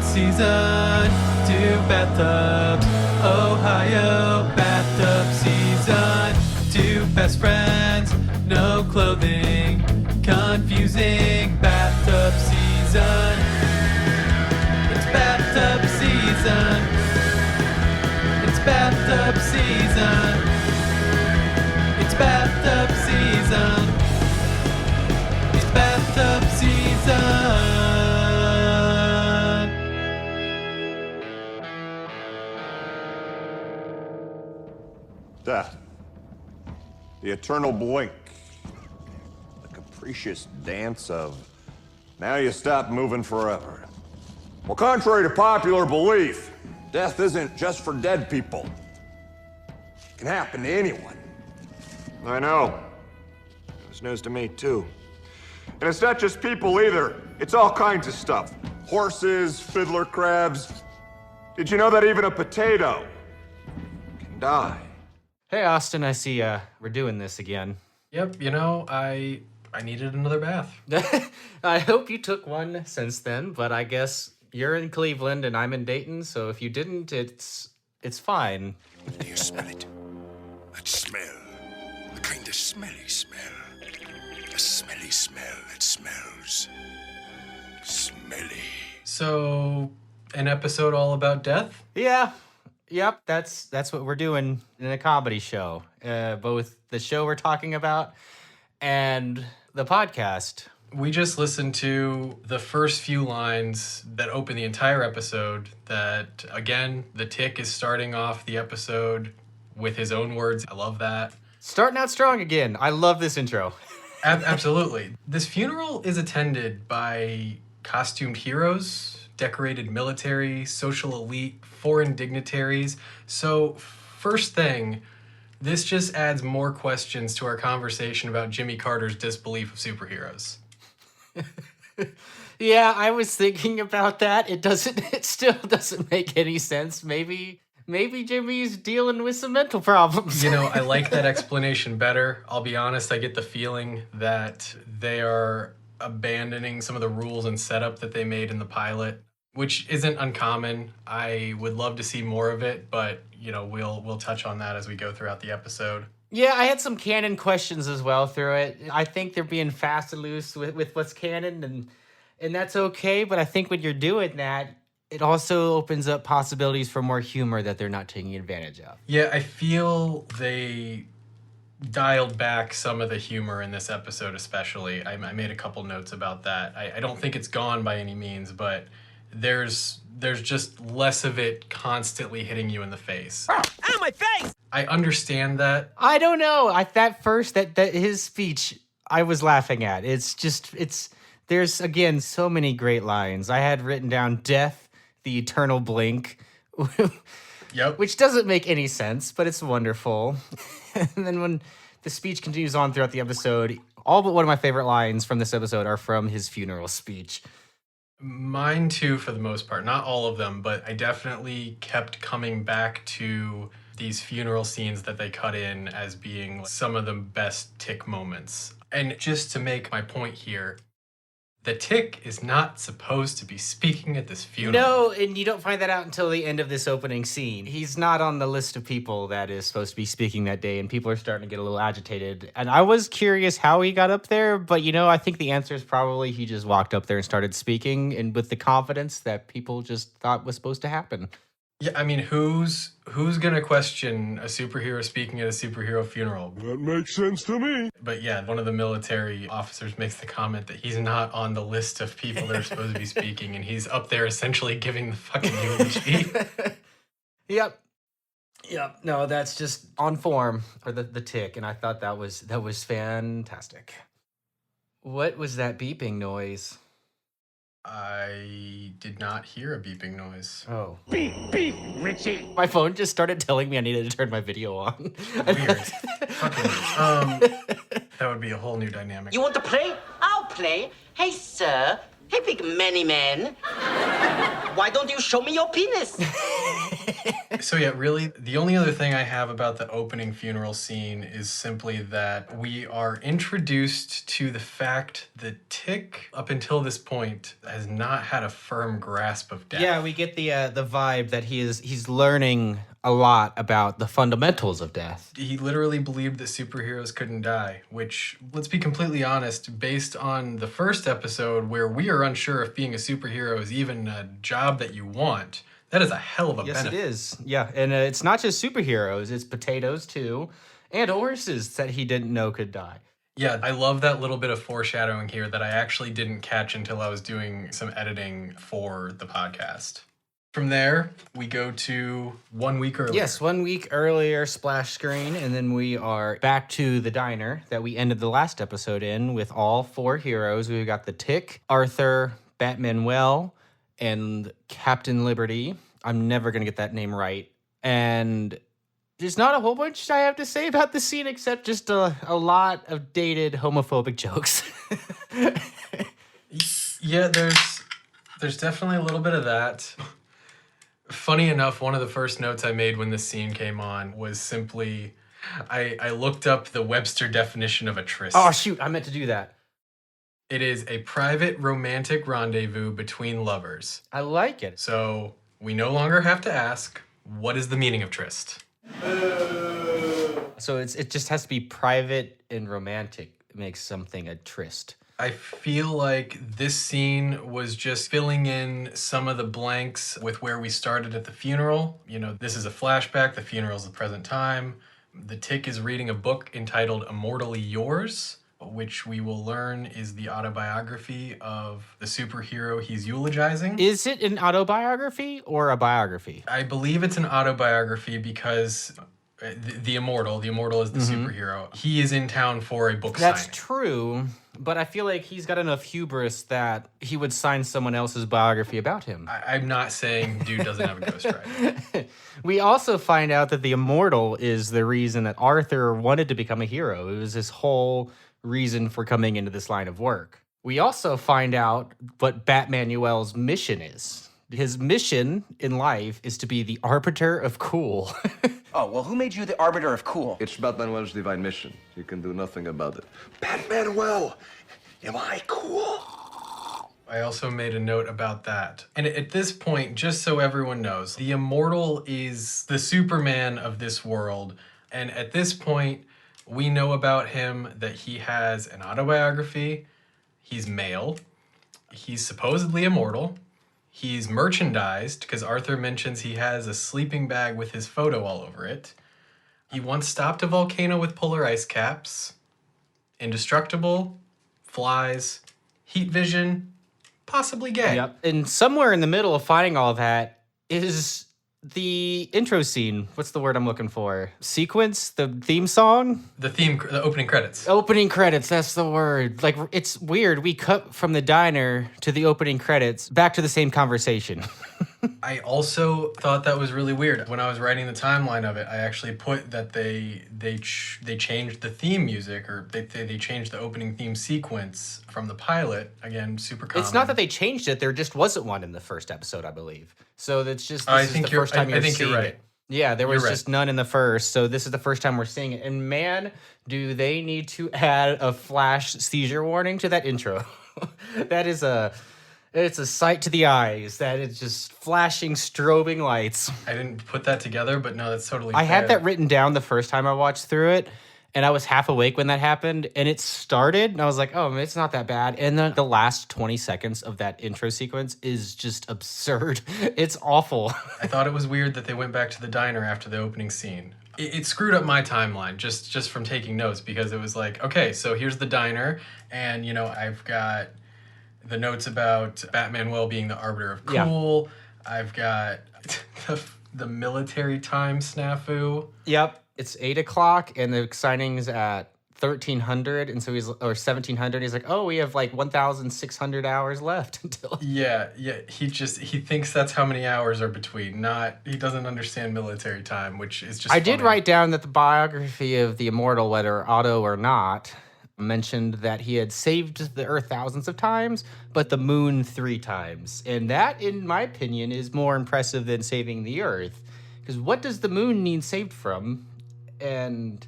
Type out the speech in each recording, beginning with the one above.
season 2 bathtubs. Ohio bathtub season 2 best friends, no clothing, confusing bathtub season. It's bathtub season. It's bathtub season. It's bathtub season. It's bathtub season. Death. The eternal blink. The capricious dance of now you stop moving forever. Well, contrary to popular belief, death isn't just for dead people. It can happen to anyone. I know. It was news to me, too. And it's not just people either. It's all kinds of stuff. Horses, fiddler crabs. Did you know that even a potato can die? Hey, Austin, I see we're doing this again. Yep, you know, I needed another bath. I hope you took one since then, but I guess you're in Cleveland and I'm in Dayton, so if you didn't, it's fine. Do you smell it? That smell. The kind of smelly smell. A smelly smell that smells smelly. So, an episode all about death? Yeah. Yep, that's what we're doing in a comedy show. Both the show we're talking about and the podcast. We just listened to the first few lines that open the entire episode that, again, the Tick is starting off the episode with his own words. I love that. Starting out strong again. I love this intro. Absolutely. This funeral is attended by costumed heroes, decorated military, social elite, foreign dignitaries. So, first thing, this just adds more questions to our conversation about Jimmy Carter's disbelief of superheroes. Yeah, I was thinking about that. It still doesn't make any sense. Maybe Jimmy's dealing with some mental problems. You know, I like that explanation better. I'll be honest, I get the feeling that they are abandoning some of the rules and setup that they made in the pilot, which isn't uncommon. I would love to see more of it, but, you know, we'll touch on that as we go throughout the episode. Yeah, I had some canon questions as well through it. I think they're being fast and loose with what's canon, and that's okay, but I think when you're doing that, it also opens up possibilities for more humor that they're not taking advantage of. Yeah, I feel they dialed back some of the humor in this episode especially. I made a couple notes about that. I don't think it's gone by any means, but there's just less of it constantly hitting you in the face. Ow, my face! I understand that. I don't know. That his speech, I was laughing at. There's, again, so many great lines. I had written down death, the eternal blink, Yep. which doesn't make any sense, but it's wonderful. And then when the speech continues on throughout the episode, all but one of my favorite lines from this episode are from his funeral speech. Mine too, for the most part. Not all of them, but I definitely kept coming back to these funeral scenes that they cut in as being some of the best Tick moments. And just to make my point here, the Tick is not supposed to be speaking at this funeral. No, and you don't find that out until the end of this opening scene. He's not on the list of people that is supposed to be speaking that day, and people are starting to get a little agitated. And I was curious how he got up there, but I think the answer is probably he just walked up there and started speaking, and with the confidence that people just thought was supposed to happen. Yeah, I mean, who's gonna question a superhero speaking at a superhero funeral? That makes sense to me. But yeah, one of the military officers makes the comment that he's not on the list of people that are supposed to be speaking, and he's up there essentially giving the fucking eulogy. Yep. No, that's just on form for the Tick, and I thought that was fantastic. What was that beeping noise? I did not hear a beeping noise. Oh. Beep, beep, Richie! My phone just started telling me I needed to turn my video on. Weird. Fucking weird. That would be a whole new dynamic. You want to play? I'll play. Hey, sir. Hey, big many man. Why don't you show me your penis? So yeah, really, the only other thing I have about the opening funeral scene is simply that we are introduced to the fact that Tick, up until this point, has not had a firm grasp of death. Yeah, we get the vibe that he's learning a lot about the fundamentals of death. He literally believed that superheroes couldn't die, which, let's be completely honest, based on the first episode where we are unsure if being a superhero is even a job that you want, that is a hell of a Yes, benefit. it is. Yeah, and it's not just superheroes; it's potatoes too, and horses that he didn't know could die. Yeah, I love that little bit of foreshadowing here that I actually didn't catch until I was doing some editing for the podcast. From there, we go to 1 week earlier. Yes, 1 week earlier, splash screen, and then we are back to the diner that we ended the last episode in with all 4 heroes. We've got the Tick, Arthur, Batmanuel, and Captain Liberty. I'm never going to get that name right. And there's not a whole bunch I have to say about the scene except just a lot of dated homophobic jokes. Yeah, there's definitely a little bit of that. Funny enough, one of the first notes I made when this scene came on was simply, I looked up the Webster definition of a tryst. Oh, shoot, I meant to do that. It is a private romantic rendezvous between lovers. I like it. So we no longer have to ask, what is the meaning of tryst? So it just has to be private and romantic. It makes something a tryst. I feel like this scene was just filling in some of the blanks with where we started at the funeral. You know, this is a flashback, the funeral's the present time. The Tick is reading a book entitled Immortally Yours, which we will learn is the autobiography of the superhero he's eulogizing. Is it an autobiography or a biography? I believe it's an autobiography because the Immortal is the superhero. He is in town for a book That's signing. true, but I feel like he's got enough hubris that he would sign someone else's biography about him. I'm not saying dude doesn't have a ghostwriter. We also find out that the Immortal is the reason that Arthur wanted to become a hero. It was his whole reason for coming into this line of work. We also find out what Batmanuel's mission is. His mission in life is to be the arbiter of cool. Oh, well, who made you the arbiter of cool? It's Batmanuel's divine mission. You can do nothing about it. Batmanuel, am I cool? I also made a note about that. And at this point, just so everyone knows, the Immortal is the Superman of this world. And at this point, we know about him that he has an autobiography. He's male. He's supposedly immortal. He's merchandised because Arthur mentions he has a sleeping bag with his photo all over it. He once stopped a volcano with polar ice caps. Indestructible. Flies. Heat vision. Possibly gay. Yep. And somewhere in the middle of finding all that is the intro scene. What's the word I'm looking for? Sequence? The theme song? The opening credits. Opening credits, that's the word. Like, it's weird. We cut from the diner to the opening credits, back to the same conversation. I also thought that was really weird. When I was writing the timeline of it, I actually put that they changed the theme music, or they changed the opening theme sequence from the pilot. Again, super common. It's not that they changed it. There just wasn't one in the first episode, I believe. So that's just I this is think the you're- first time I you're think you're seeing right. it. Yeah, there was You're right. just none in the first. So this is the first time we're seeing it. And man, do they need to add a flash seizure warning to that intro. It's a sight to the eyes. That it's just flashing, strobing lights. I didn't put that together, but no, that's totally I fair. had that written down the first time I watched through it, and I was half awake when that happened, and it started, and I was like, oh, it's not that bad. And then the last 20 seconds of that intro sequence is just absurd. It's awful. I thought it was weird that they went back to the diner after the opening scene. It screwed up my timeline just from taking notes, because it was like, okay, so here's the diner, and, you know, I've got the notes about Batmanuel being the arbiter of cool. Yeah. I've got the military time snafu. Yep. It's 8 o'clock, and the signing's at 1300, and so he's, or 1700. He's like, oh, we have like 1,600 hours left until. Yeah. He thinks that's how many hours are between. He doesn't understand military time, which is just. I did write down that the biography of the Immortal, whether Otto or not, mentioned that he had saved the Earth thousands of times, but the Moon 3 times. And that, in my opinion, is more impressive than saving the Earth. Because what does the moon need saved from? And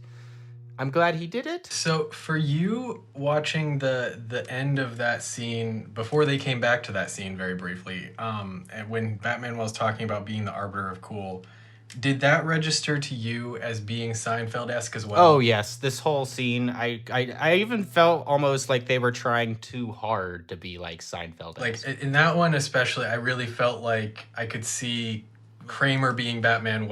I'm glad he did it. So for you watching the end of that scene, before they came back to that scene very briefly, and when Batman was talking about being the arbiter of cool, did that register to you as being Seinfeld-esque as well? Oh yes, this whole scene, I even felt almost like they were trying too hard to be like Seinfeld. Like in that one especially, I really felt like I could see Kramer being Batman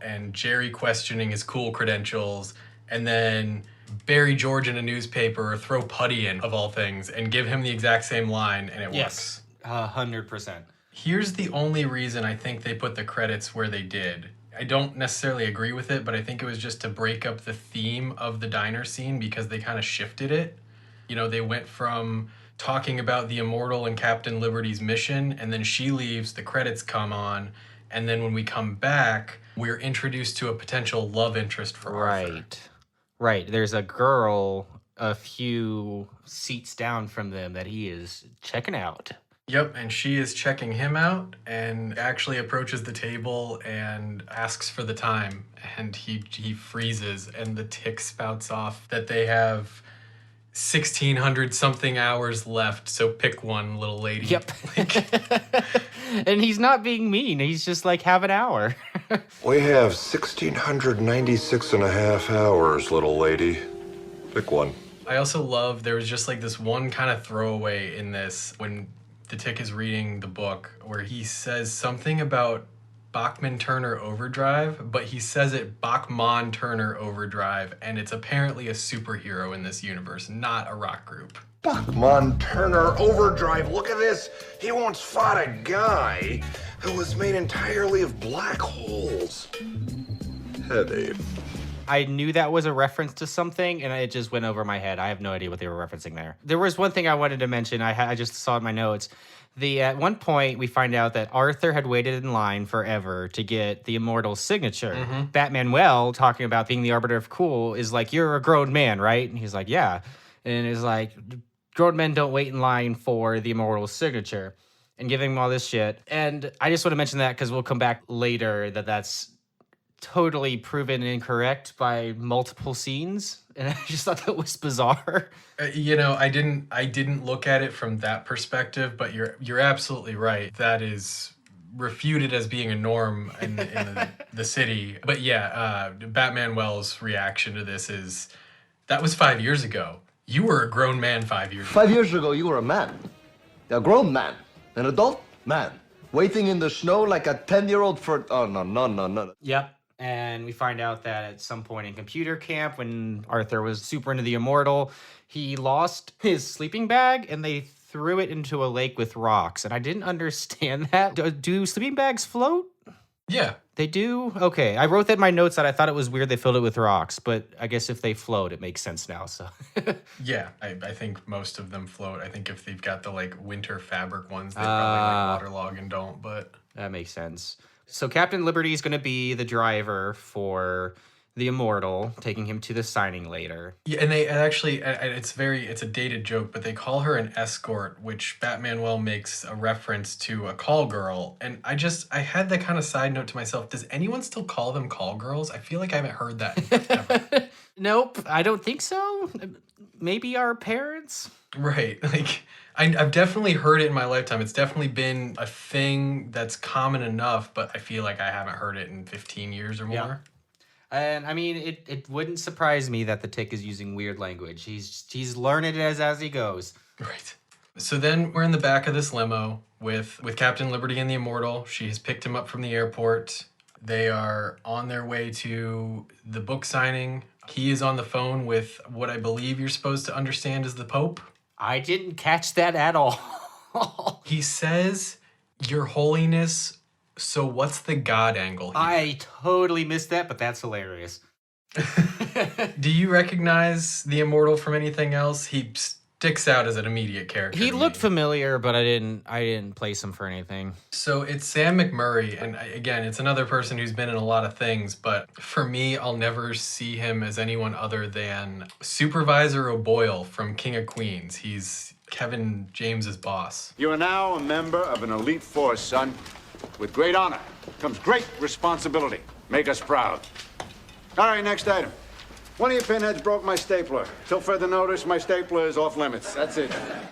and Jerry questioning his cool credentials, and then bury George in a newspaper or throw Putty in, of all things, and give him the exact same line, and it works. 100%. Here's the only reason I think they put the credits where they did. I don't necessarily agree with it, but I think it was just to break up the theme of the diner scene because they kind of shifted it. You know, they went from talking about the Immortal and Captain Liberty's mission, and then she leaves, the credits come on, and then when we come back, we're introduced to a potential love interest for Arthur. Right. There's a girl a few seats down from them that he is checking out. Yep, and she is checking him out and actually approaches the table and asks for the time, and he freezes, and the tick spouts off that they have 1,600 something hours left, so pick one, little lady. Yep. And he's not being mean. He's just like, have an hour. We have 1,696 and a half hours, little lady. Pick one. I also love, there was just like this one kind of throwaway in this when the Tick is reading the book where he says something about Bachman-Turner Overdrive, but he says it Bachman-Turner Overdrive, and it's apparently a superhero in this universe, not a rock group. Bachman-Turner Overdrive, look at this. He once fought a guy who was made entirely of black holes. Heavy. I knew that was a reference to something, and it just went over my head. I have no idea what they were referencing there. There was one thing I wanted to mention. I just saw in my notes. At one point, we find out that Arthur had waited in line forever to get the Immortal's signature. Mm-hmm. Batman, talking about being the Arbiter of Cool, is like, you're a grown man, right? And he's like, yeah. And it's like, grown men don't wait in line for the Immortal's signature, and giving him all this shit. And I just want to mention that because we'll come back later that's totally proven incorrect by multiple scenes, and I just thought that was bizarre. I didn't look at it from that perspective, but you're absolutely right. That is refuted as being a norm in the city. But yeah, Batman Wells' reaction to this is, that was 5 years ago. You were a grown man 5 years ago. 5 years ago, you were a man. A grown man. An adult man. Waiting in the snow like a 10-year-old for... Oh, no. Yep. And we find out that at some point in computer camp, when Arthur was super into the Immortal, he lost his sleeping bag and they threw it into a lake with rocks. And I didn't understand that. Do sleeping bags float? Yeah. They do? Okay. I wrote that in my notes that I thought it was weird they filled it with rocks, but I guess if they float, it makes sense now. So yeah, I think most of them float. I think if they've got the like winter fabric ones, they probably like waterlog and don't, but... That makes sense. So Captain Liberty is going to be the driver for the Immortal, taking him to the signing later. Yeah, and they actually, it's a dated joke, but they call her an escort, which Batman makes a reference to a call girl. And I had that kind of side note to myself. Does anyone still call them call girls? I feel like I haven't heard that ever. Nope, I don't think so. Maybe our parents? Right, like... I've definitely heard it in my lifetime. It's definitely been a thing that's common enough, but I feel like I haven't heard it in 15 years or more. Yeah. And I mean, it wouldn't surprise me that the Tick is using weird language. He's learning it as he goes. Right. So then we're in the back of this limo with Captain Liberty and the Immortal. She has picked him up from the airport. They are on their way to the book signing. He is on the phone with what I believe you're supposed to understand is the Pope. I didn't catch that at all. He says, Your Holiness, so what's the God angle here? I totally missed that, but that's hilarious. Do you recognize the Immortal from anything else? He sticks out as an immediate character. He looked familiar, but I didn't place him for anything. So it's Sam McMurray, and again, it's another person who's been in a lot of things, but for me, I'll never see him as anyone other than Supervisor O'Boyle from King of Queens. He's Kevin James's boss. You are now a member of an elite force, son. With great honor comes great responsibility. Make us proud. All right, next item. One of your pinheads broke my stapler. Till further notice, my stapler is off limits. That's it.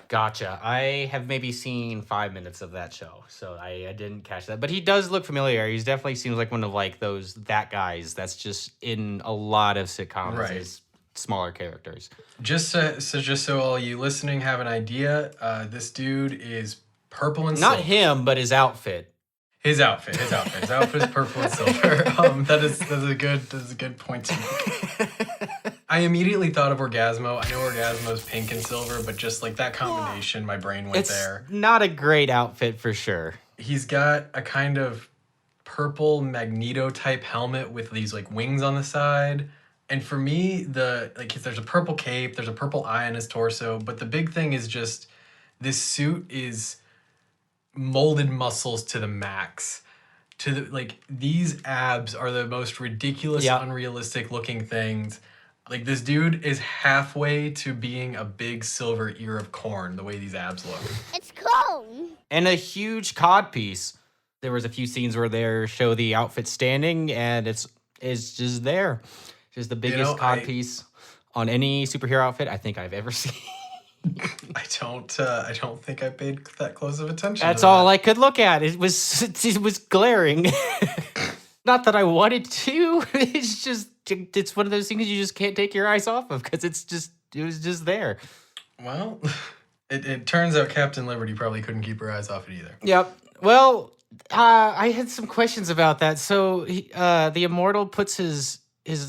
Gotcha. I have maybe seen 5 minutes of that show, so I didn't catch that. But he does look familiar. He definitely seems like one of like that guys that's just in a lot of sitcoms as smaller characters. Just so all you listening have an idea, this dude is purple and Not silver. him, but his outfit. His outfit is purple and silver. That's a good point to make. I immediately thought of Orgasmo. I know Orgasmo's pink and silver, but just like that combination, my brain went there. It's not a great outfit for sure. He's got a kind of purple Magneto type helmet with these like wings on the side. And for me, there's a purple cape, there's a purple eye on his torso, but the big thing is just this suit is molded muscles to the max. These abs are the most ridiculous, unrealistic looking things. Like, this dude is halfway to being a big silver ear of corn, the way these abs look. It's cool. And a huge cod piece. There was a few scenes where they show the outfit standing, and it's just there. Just the biggest cod piece on any superhero outfit I think I've ever seen. I don't think I paid that close of attention. That's all I could look at. It was glaring. Not that I wanted to. It's one of those things you just can't take your eyes off of because it was just there. Well, it turns out Captain Liberty probably couldn't keep her eyes off it either. Yep. Well, I had some questions about that. So the Immortal puts his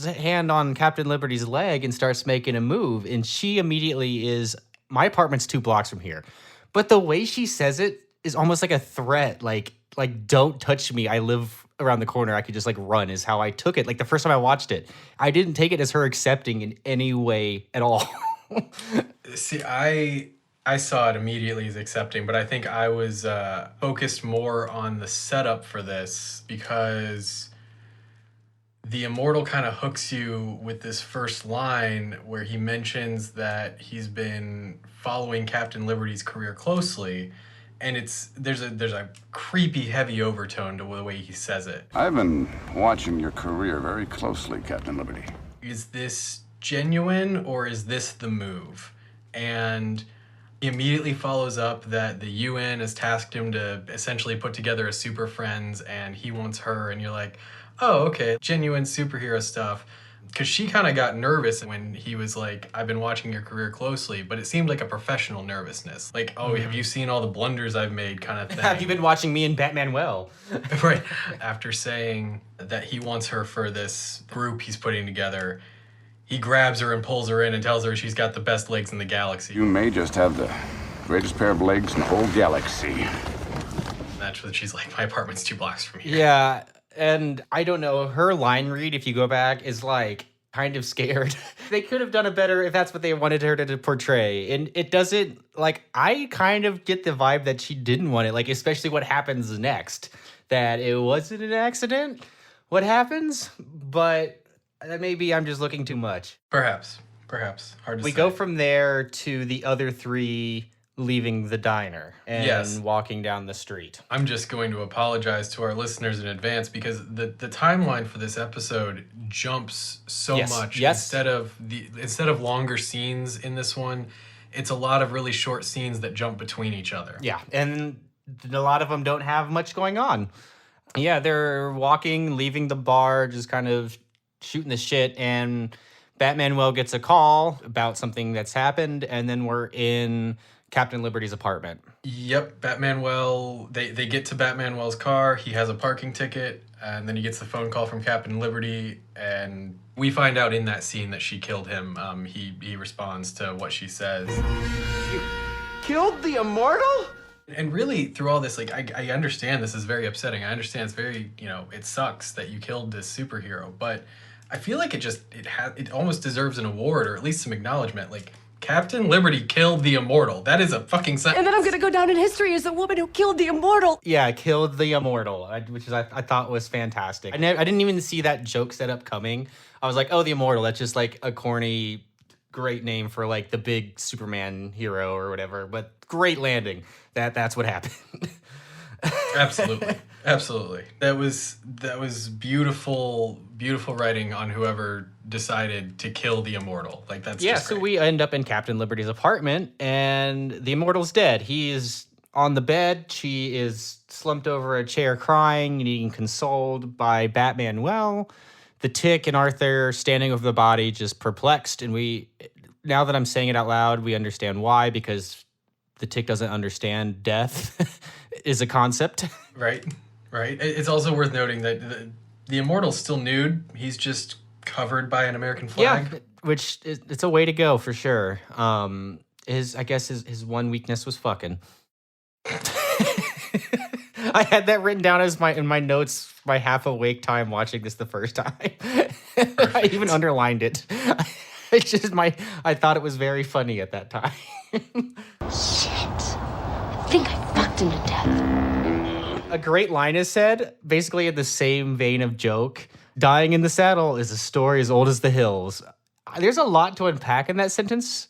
hand on Captain Liberty's leg and starts making a move, and she immediately is, my apartment's 2 blocks from here. But the way she says it is almost like a threat, like don't touch me. I live around the corner. I could just like run is how I took it. Like the first time I watched it, I didn't take it as her accepting in any way at all. See, I saw it immediately as accepting, but I think I was focused more on the setup for this because the Immortal kind of hooks you with this first line where he mentions that he's been following Captain Liberty's career closely, and there's a creepy, heavy overtone to the way he says it. I've been watching your career very closely, Captain Liberty. Is this genuine or is this the move? And he immediately follows up that the UN has tasked him to essentially put together a Super Friends and he wants her, and you're like, oh, okay, genuine superhero stuff. Because she kind of got nervous when he was like, I've been watching your career closely, but it seemed like a professional nervousness. Like, oh, have you seen all the blunders I've made kind of thing. Have you been watching me and Batman well? Right. After saying that he wants her for this group he's putting together, he grabs her and pulls her in and tells her she's got the best legs in the galaxy. You may just have the greatest pair of legs in the whole galaxy. And that's when she's like, my apartment's 2 blocks from here. Yeah. And I don't know, her line read, if you go back, is like kind of scared. They could have done it better if that's what they wanted her to portray. And it doesn't, like, I kind of get the vibe that she didn't want it, like, especially what happens next. That it wasn't an accident, what happens, but maybe I'm just looking too much. Perhaps. Hard to say. We go from there to the other 3 leaving the diner and walking down the street. I'm just going to apologize to our listeners in advance because the timeline for this episode jumps so much. Instead of longer scenes in this one, it's a lot of really short scenes that jump between each other. Yeah, and a lot of them don't have much going on. Yeah, they're walking, leaving the bar, just kind of shooting the shit, and Batman gets a call about something that's happened, and then we're in Captain Liberty's apartment. Yep, they get to Batman-Well's car, he has a parking ticket, and then he gets the phone call from Captain Liberty, and we find out in that scene that she killed him. He responds to what she says. You killed the Immortal? And really, through all this, like, I understand this is very upsetting. I understand it's very, it sucks that you killed this superhero, but I feel like it almost deserves an award or at least some acknowledgement. Like, Captain Liberty killed the Immortal. That is a fucking sentence. And then I'm gonna go down in history as the woman who killed the Immortal. Yeah, killed the Immortal, which is I thought was fantastic. I didn't even see that joke set up coming. I was like, oh, the Immortal. That's just like a corny, great name for like the big Superman hero or whatever. But great landing. That's what happened. Absolutely. Absolutely. That was beautiful writing on whoever decided to kill the immortal. Like, that's Yeah, just so great. we end up in Captain Liberty's apartment, and the immortal's dead. He is on the bed. She is slumped over a chair crying, needing consoled by Batman. Well, the Tick and Arthur are standing over the body, just perplexed. And now that I'm saying it out loud, we understand why, because the Tick doesn't understand death is a concept. Right. It's also worth noting that the immortal's still nude. He's just covered by an American flag. Yeah, which it's a way to go for sure. I guess his one weakness was fucking. I had that written down as in my notes, my half awake time watching this the first time. I even underlined it. I thought it was very funny at that time. Shit. I think I fucked him to death. A great line is said, basically in the same vein of joke. Dying in the saddle is a story as old as the hills. There's a lot to unpack in that sentence.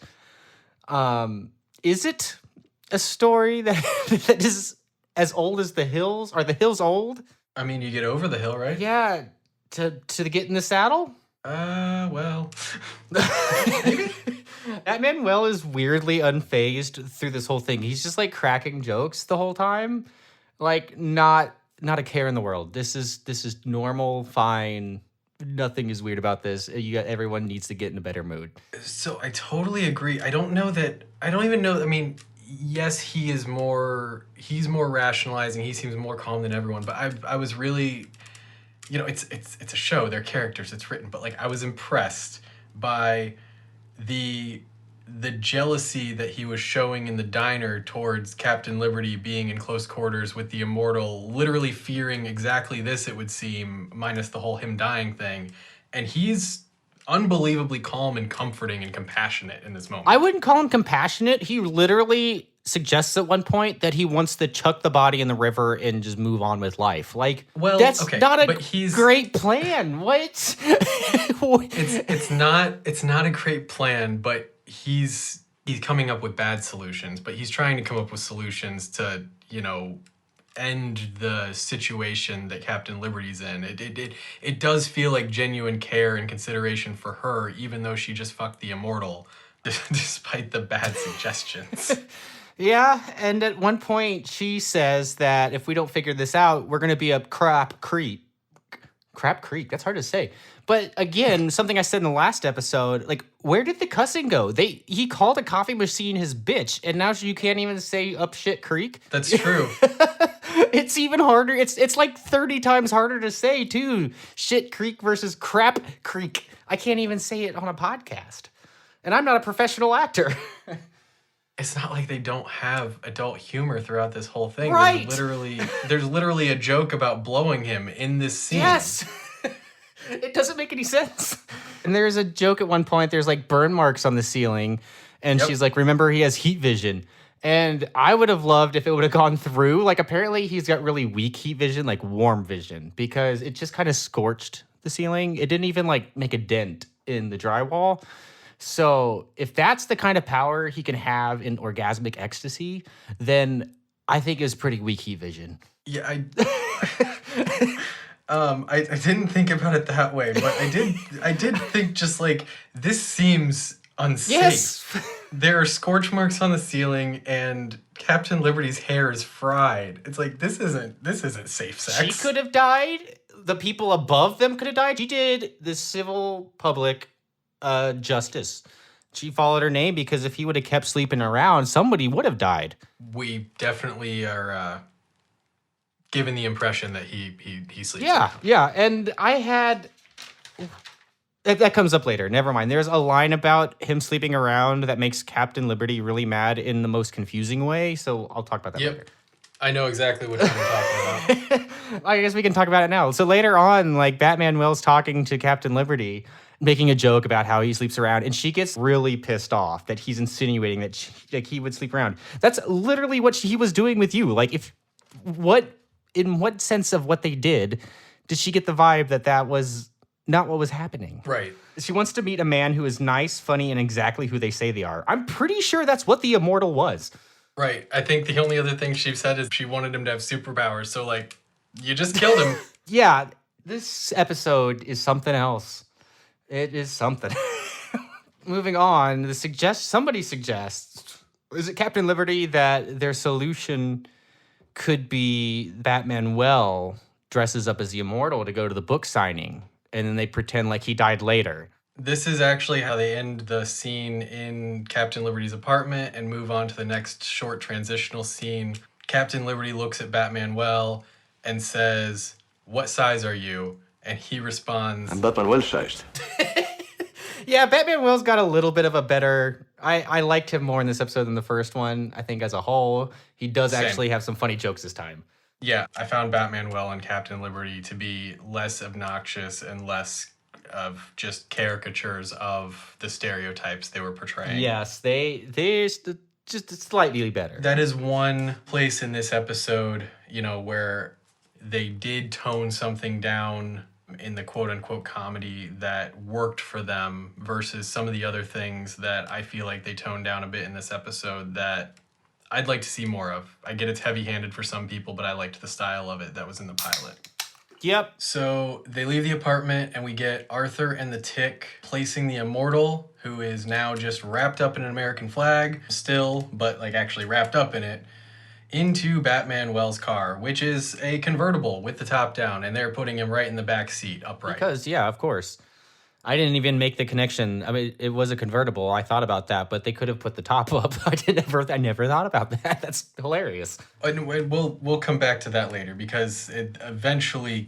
Is it a story that is as old as the hills? Are the hills old? I mean, you get over the hill, right? Yeah, to get in the saddle? Well. Maybe? That Manuel is weirdly unfazed through this whole thing. He's just like cracking jokes the whole time. Like, not a care in the world. This is normal, fine. Nothing is weird about this. Everyone needs to get in a better mood. So I totally agree. I don't even know. I mean, yes, he's more rationalizing. He seems more calm than everyone. But I was really, it's a show. They're characters. It's written. But like, I was impressed by the jealousy that he was showing in the diner towards Captain Liberty being in close quarters with the immortal, literally fearing exactly this, it would seem, minus the whole him dying thing. And he's unbelievably calm and comforting and compassionate in this moment. I wouldn't call him compassionate. He literally suggests at one point that he wants to chuck the body in the river and just move on with life. Like, well, that's okay, not a great plan. What? It's not a great plan, but he's coming up with bad solutions, but he's trying to come up with solutions to, end the situation that Captain Liberty's in. It does feel like genuine care and consideration for her, even though she just fucked the immortal, despite the bad suggestions. Yeah, and at one point she says that if we don't figure this out, we're going to be up Crap Creek. Crap Creek, that's hard to say. But again, something I said in the last episode, like, where did the cussing go? He called a coffee machine his bitch, and now you can't even say up shit creek. That's true. It's even harder. It's like 30 times harder to say, too. Shit creek versus crap creek. I can't even say it on a podcast. And I'm not a professional actor. It's not like they don't have adult humor throughout this whole thing. Right. There's literally a joke about blowing him in this scene. Yes. It doesn't make any sense. And there's a joke at one point. There's like burn marks on the ceiling. And she's like, remember, he has heat vision. And I would have loved if it would have gone through. Like, apparently he's got really weak heat vision, like warm vision, because it just kind of scorched the ceiling. It didn't even like make a dent in the drywall. So if that's the kind of power he can have in orgasmic ecstasy, then I think it's pretty weak heat vision. Yeah, I didn't think about it that way, but I did think just like, this seems unsafe. Yes. There are scorch marks on the ceiling and Captain Liberty's hair is fried. It's like, this isn't safe sex. She could have died. The people above them could have died. She did the civil public justice. She followed her name, because if he would have kept sleeping around, somebody would have died. We definitely are given the impression that he sleeps. Yeah. And I had... That comes up later. Never mind. There's a line about him sleeping around that makes Captain Liberty really mad in the most confusing way, so I'll talk about that later. I know exactly what you're talking about. I guess we can talk about it now. So later on, like, Batman Will's talking to Captain Liberty, making a joke about how he sleeps around, and she gets really pissed off that he's insinuating that he would sleep around. That's literally what he was doing with you. Like, in what sense of what they did she get the vibe that was not what was happening? Right. She wants to meet a man who is nice, funny, and exactly who they say they are. I'm pretty sure that's what the immortal was. Right. I think the only other thing she said is she wanted him to have superpowers. So, like, you just killed him. Yeah, this episode is something else. It is something. Moving on, somebody suggests, is it Captain Liberty, that their solution could be Batman dresses up as the Immortal to go to the book signing, and then they pretend like he died later. This is actually how they end the scene in Captain Liberty's apartment and move on to the next short transitional scene. Captain Liberty looks at Batman and says, "What size are you?" And he responds, I'm Batman well-sized. Yeah, Batman Will's got a little bit of a better... I liked him more in this episode than the first one. I think as a whole, he does actually have some funny jokes this time. Yeah, I found Batman and Captain Liberty to be less obnoxious and less of just caricatures of the stereotypes they were portraying. Yes, they're just slightly better. That is one place in this episode, where they did tone something down in the quote-unquote comedy that worked for them versus some of the other things that I feel like they toned down a bit in this episode that I'd like to see more of. I get it's heavy-handed for some people, but I liked the style of it that was in the pilot. Yep. So they leave the apartment and we get Arthur and the Tick placing the Immortal, who is now just wrapped up in an American flag, still, but like actually wrapped up in it, into Batman car, which is a convertible with the top down, and they're putting him right in the back seat, upright. Because, yeah, of course. I didn't even make the connection. I mean, it was a convertible. I thought about that, but they could have put the top up. I never thought about that. That's hilarious. And we'll come back to that later, because eventually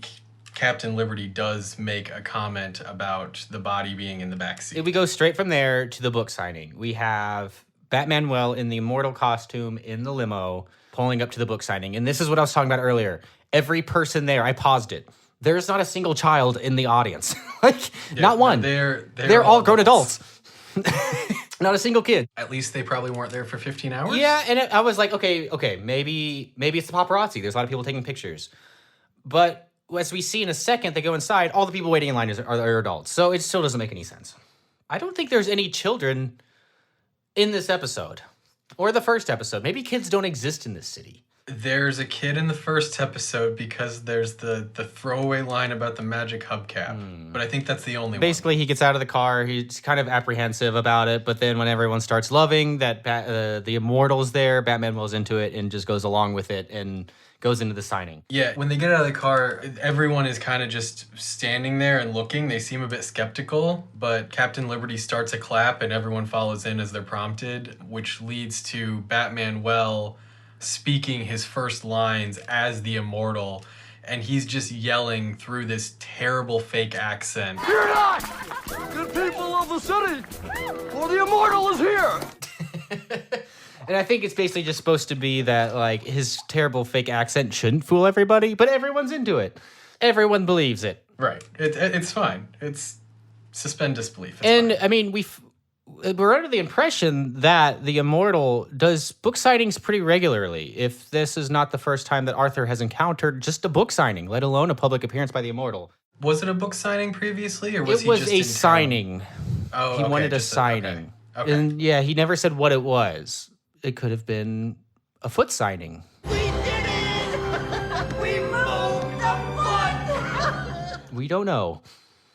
Captain Liberty does make a comment about the body being in the back seat. We go straight from there to the book signing. We have Batman in the Immortal costume in the limo pulling up to the book signing. And this is what I was talking about earlier. Every person there, I paused it. There's not a single child in the audience. Not one. They're all grown adults. Not a single kid. At least they probably weren't there for 15 hours. Yeah, and I was like, okay, maybe it's the paparazzi. There's a lot of people taking pictures. But as we see in a second, they go inside, all the people waiting in line are adults. So it still doesn't make any sense. I don't think there's any children in this episode. Or the first episode. Maybe kids don't exist in this city. There's a kid in the first episode because there's the throwaway line about the magic hubcap. But I think that's the only Basically, he gets out of the car. He's kind of apprehensive about it. But then when everyone starts loving that the Immortal's there, Batman Will's into it and just goes along with it and goes into the signing. Yeah, when they get out of the car, everyone is kind of just standing there and looking. They seem a bit skeptical, but Captain Liberty starts a clap and everyone follows in as they're prompted, which leads to Batman speaking his first lines as the Immortal, and he's just yelling through this terrible fake accent. Fear not! Good people of the city, for the Immortal is here! And I think it's basically just supposed to be that, like, his terrible fake accent shouldn't fool everybody, but everyone's into it. Everyone believes it. Right. It's fine. It's suspend disbelief. It's and, fine. I mean, we're under the impression that the Immortal does book signings pretty regularly. If this is not the first time that Arthur has encountered just a book signing, let alone a public appearance by the Immortal. Was it a book signing previously, or was it was just a signing? Oh, he okay, wanted a signing. Okay. And yeah, he never said what it was. It could have been a foot signing. We did it! We moved the foot! We don't know.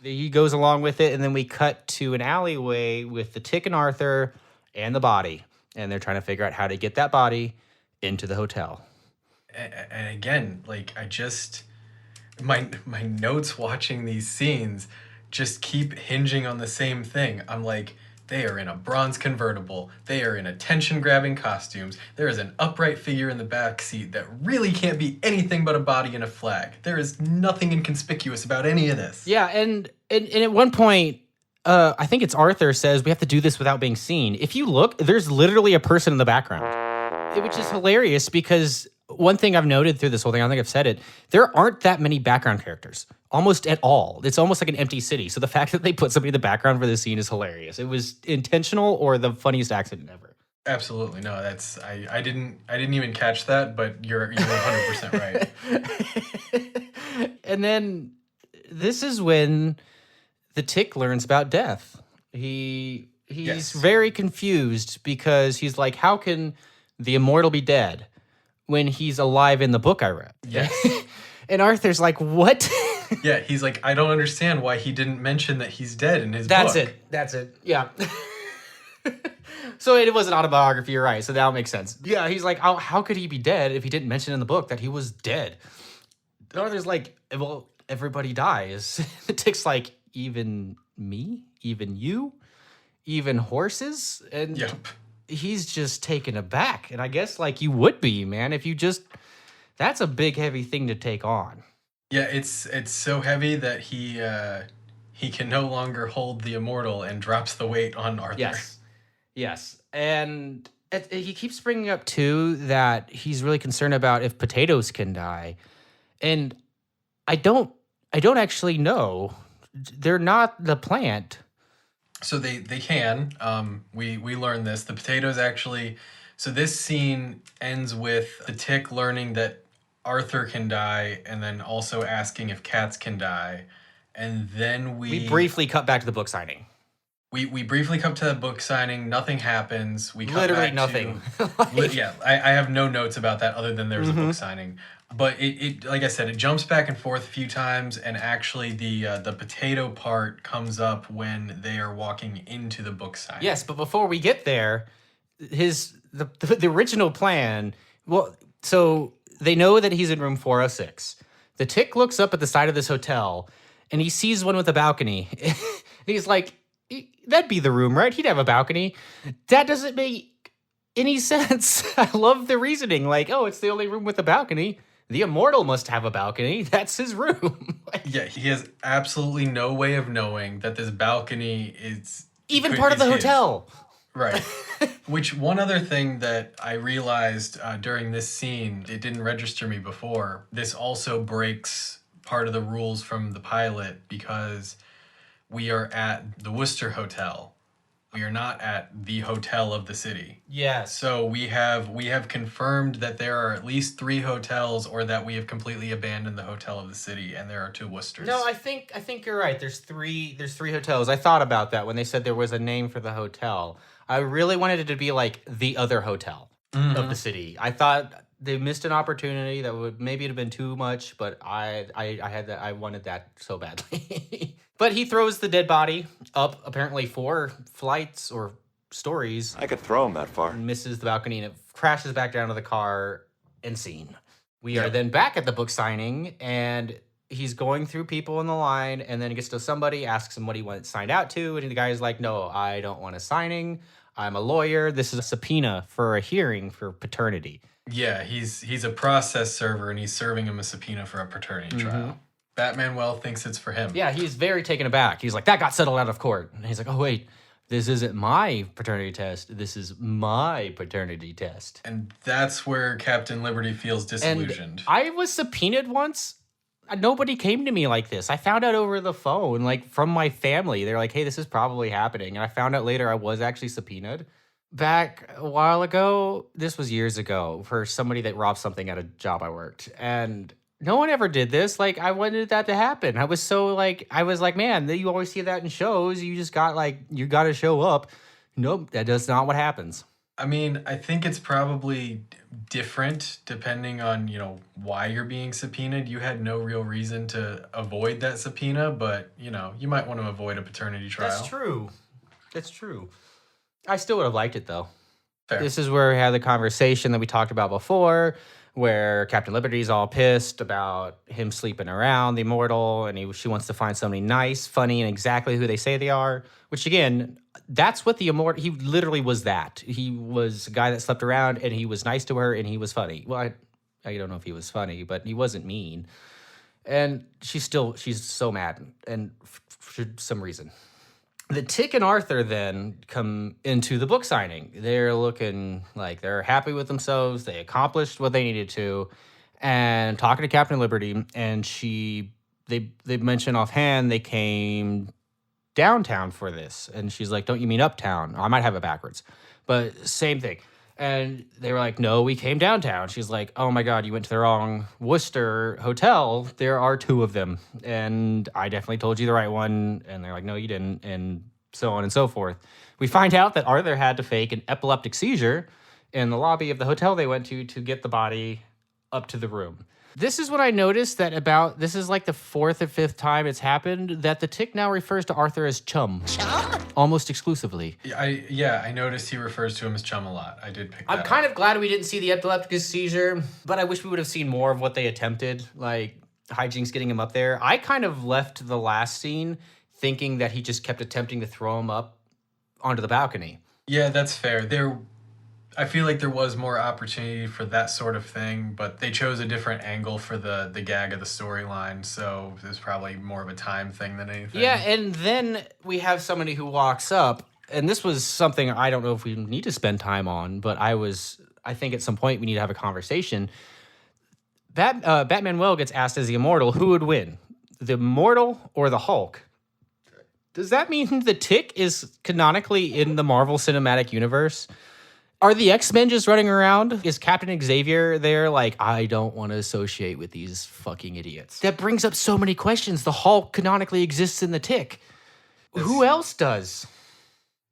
He goes along with it, and then we cut to an alleyway with the Tick and Arthur and the body. And they're trying to figure out how to get that body into the hotel. And again, like, my notes watching these scenes just keep hinging on the same thing. I'm like, they are in a bronze convertible. They are in attention-grabbing costumes. There is an upright figure in the back seat that really can't be anything but a body and a flag. There is nothing inconspicuous about any of this. Yeah, and at one point, I think it's Arthur says, we have to do this without being seen. If you look, there's literally a person in the background, which is hilarious because one thing I've noted through this whole thing, I don't think I've said it, there aren't that many background characters. Almost at all. It's almost like an empty city. So the fact that they put somebody in the background for this scene is hilarious. It was intentional or the funniest accident ever. Absolutely. No, that's I didn't even catch that, but you're 100% right. And then this is when the Tick learns about death. He's very confused because he's like, how can the immortal be dead when he's alive in the book I read. Yes. And Arthur's like, what? Yeah, he's like, I don't understand why he didn't mention that he's dead in his That's book. it. That's it. Yeah. So it was an autobiography, you're right. So that makes sense. Yeah, he's like, how could he be dead if he didn't mention in the book that he was dead? Arthur's like, well, everybody dies. The Tick's like, even me? Even you? Even horses? And Yep. he's just taken aback. And I guess like you would be, man, if you just, that's a big, heavy thing to take on. Yeah, it's so heavy that he can no longer hold the immortal and drops the weight on Arthur. Yes. And he keeps bringing up, too, that he's really concerned about if potatoes can die. And I don't actually know. They're not the plant. So they can. We learned this. The potatoes actually... So this scene ends with the Tick learning that Arthur can die and then also asking if cats can die. And then we briefly cut back to the book signing. We briefly come to the book signing. Nothing happens. We cut literally back nothing. Yeah, I have no notes about that other than there's a book signing. But it like I said, it jumps back and forth a few times, and actually the potato part comes up when they are walking into the book signing. Yes, but before we get there, the original plan. Well, so they know that he's in room 406. The Tick looks up at the side of this hotel, and he sees one with a balcony. And he's like, that'd be the room, right? He'd have a balcony. That doesn't make any sense. I love the reasoning. Like, oh, it's the only room with a balcony. The immortal must have a balcony. That's his room. Yeah, he has absolutely no way of knowing that this balcony is... Even part of the hotel. Right. Which, one other thing that I realized during this scene, it didn't register me before, this also breaks part of the rules from the pilot because we are at the Worcester Hotel. We are not at the hotel of the city. Yes. So we have confirmed that there are at least 3 hotels, or that we have completely abandoned the hotel of the city, and there are 2 Worcesters. No, I think you're right. There's three hotels. I thought about that when they said there was a name for the hotel. I really wanted it to be like the other hotel of the city. I thought they missed an opportunity that would maybe it'd have been too much, but I wanted that so badly. But he throws the dead body up apparently 4 flights or stories. I could throw him that far. And misses the balcony, and it crashes back down to the car, and scene. We are then back at the book signing, and he's going through people in the line, and then he gets to somebody, asks him what he wants signed out to, and the guy's like, no, I don't want a signing. I'm a lawyer. This is a subpoena for a hearing for paternity. Yeah, he's a process server, and he's serving him a subpoena for a paternity trial. Batman thinks it's for him. Yeah, he's very taken aback. He's like, that got settled out of court. And he's like, oh, wait, this isn't my paternity test. This is my paternity test. And that's where Captain Liberty feels disillusioned. And I was subpoenaed once. Nobody came to me like this. I found out over the phone, like from my family. They're like, hey, this is probably happening. And I found out later I was actually subpoenaed. Back a while ago, this was years ago, for somebody that robbed something at a job I worked. And no one ever did this. Like, I wanted that to happen. I was like, man, you always see that in shows. You just got you got to show up. Nope, that does not what happens. I mean, I think it's probably different depending on, why you're being subpoenaed. You had no real reason to avoid that subpoena, but, you might want to avoid a paternity trial. That's true. I still would have liked it, though. Fair. This is where we had the conversation that we talked about before, where Captain Liberty's all pissed about him sleeping around the immortal, and she wants to find somebody nice, funny, and exactly who they say they are. Which, again, that's what the immortal... He literally was that. He was a guy that slept around, and he was nice to her, and he was funny. Well, I don't know if he was funny, but he wasn't mean. And she's so mad, and for some reason. The Tick and Arthur then come into the book signing. They're looking like they're happy with themselves. They accomplished what they needed to. And talking to Captain Liberty, and they mention offhand they came downtown for this. And she's like, don't you mean uptown? I might have it backwards. But same thing. And they were like, no, we came downtown. She's like, oh my God, you went to the wrong Worcester hotel. There are 2 of them. And I definitely told you the right one. And they're like, no, you didn't. And so on and so forth. We find out that Arthur had to fake an epileptic seizure in the lobby of the hotel they went to get the body up to the room. This is what I noticed that this is like the 4th or 5th time it's happened that the tick now refers to Arthur as chum. Chum? Almost exclusively. I noticed he refers to him as chum a lot. I did pick that I'm kind of glad we didn't see the epileptic seizure, but I wish we would have seen more of what they attempted, like hijinks getting him up there. I kind of left the last scene thinking that he just kept attempting to throw him up onto the balcony. Yeah, that's fair. I feel like there was more opportunity for that sort of thing, but they chose a different angle for the gag of the storyline, so it was probably more of a time thing than anything. Yeah, and then we have somebody who walks up, and this was something I don't know if we need to spend time on, but I think at some point we need to have a conversation. Batman gets asked as the Immortal, who would win, the Immortal or the Hulk? Does that mean the Tick is canonically in the Marvel Cinematic Universe? Are the X-Men just running around? Is Captain Xavier there like, I don't want to associate with these fucking idiots? That brings up so many questions. The Hulk canonically exists in the Tick. Who else does?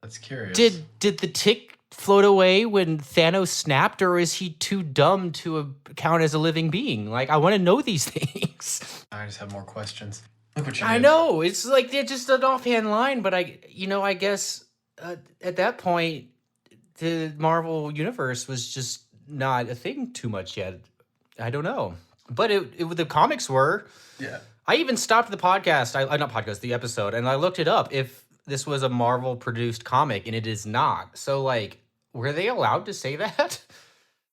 That's curious. Did the Tick float away when Thanos snapped, or is he too dumb to count as a living being? Like, I want to know these things. I just have more questions. Look what you I did. know. It's like they're just an offhand line, but I guess at that point, the Marvel Universe was just not a thing too much yet. I don't know. But the comics were. Yeah. I even stopped the the episode, and I looked it up if this was a Marvel-produced comic, and it is not. So, like, were they allowed to say that?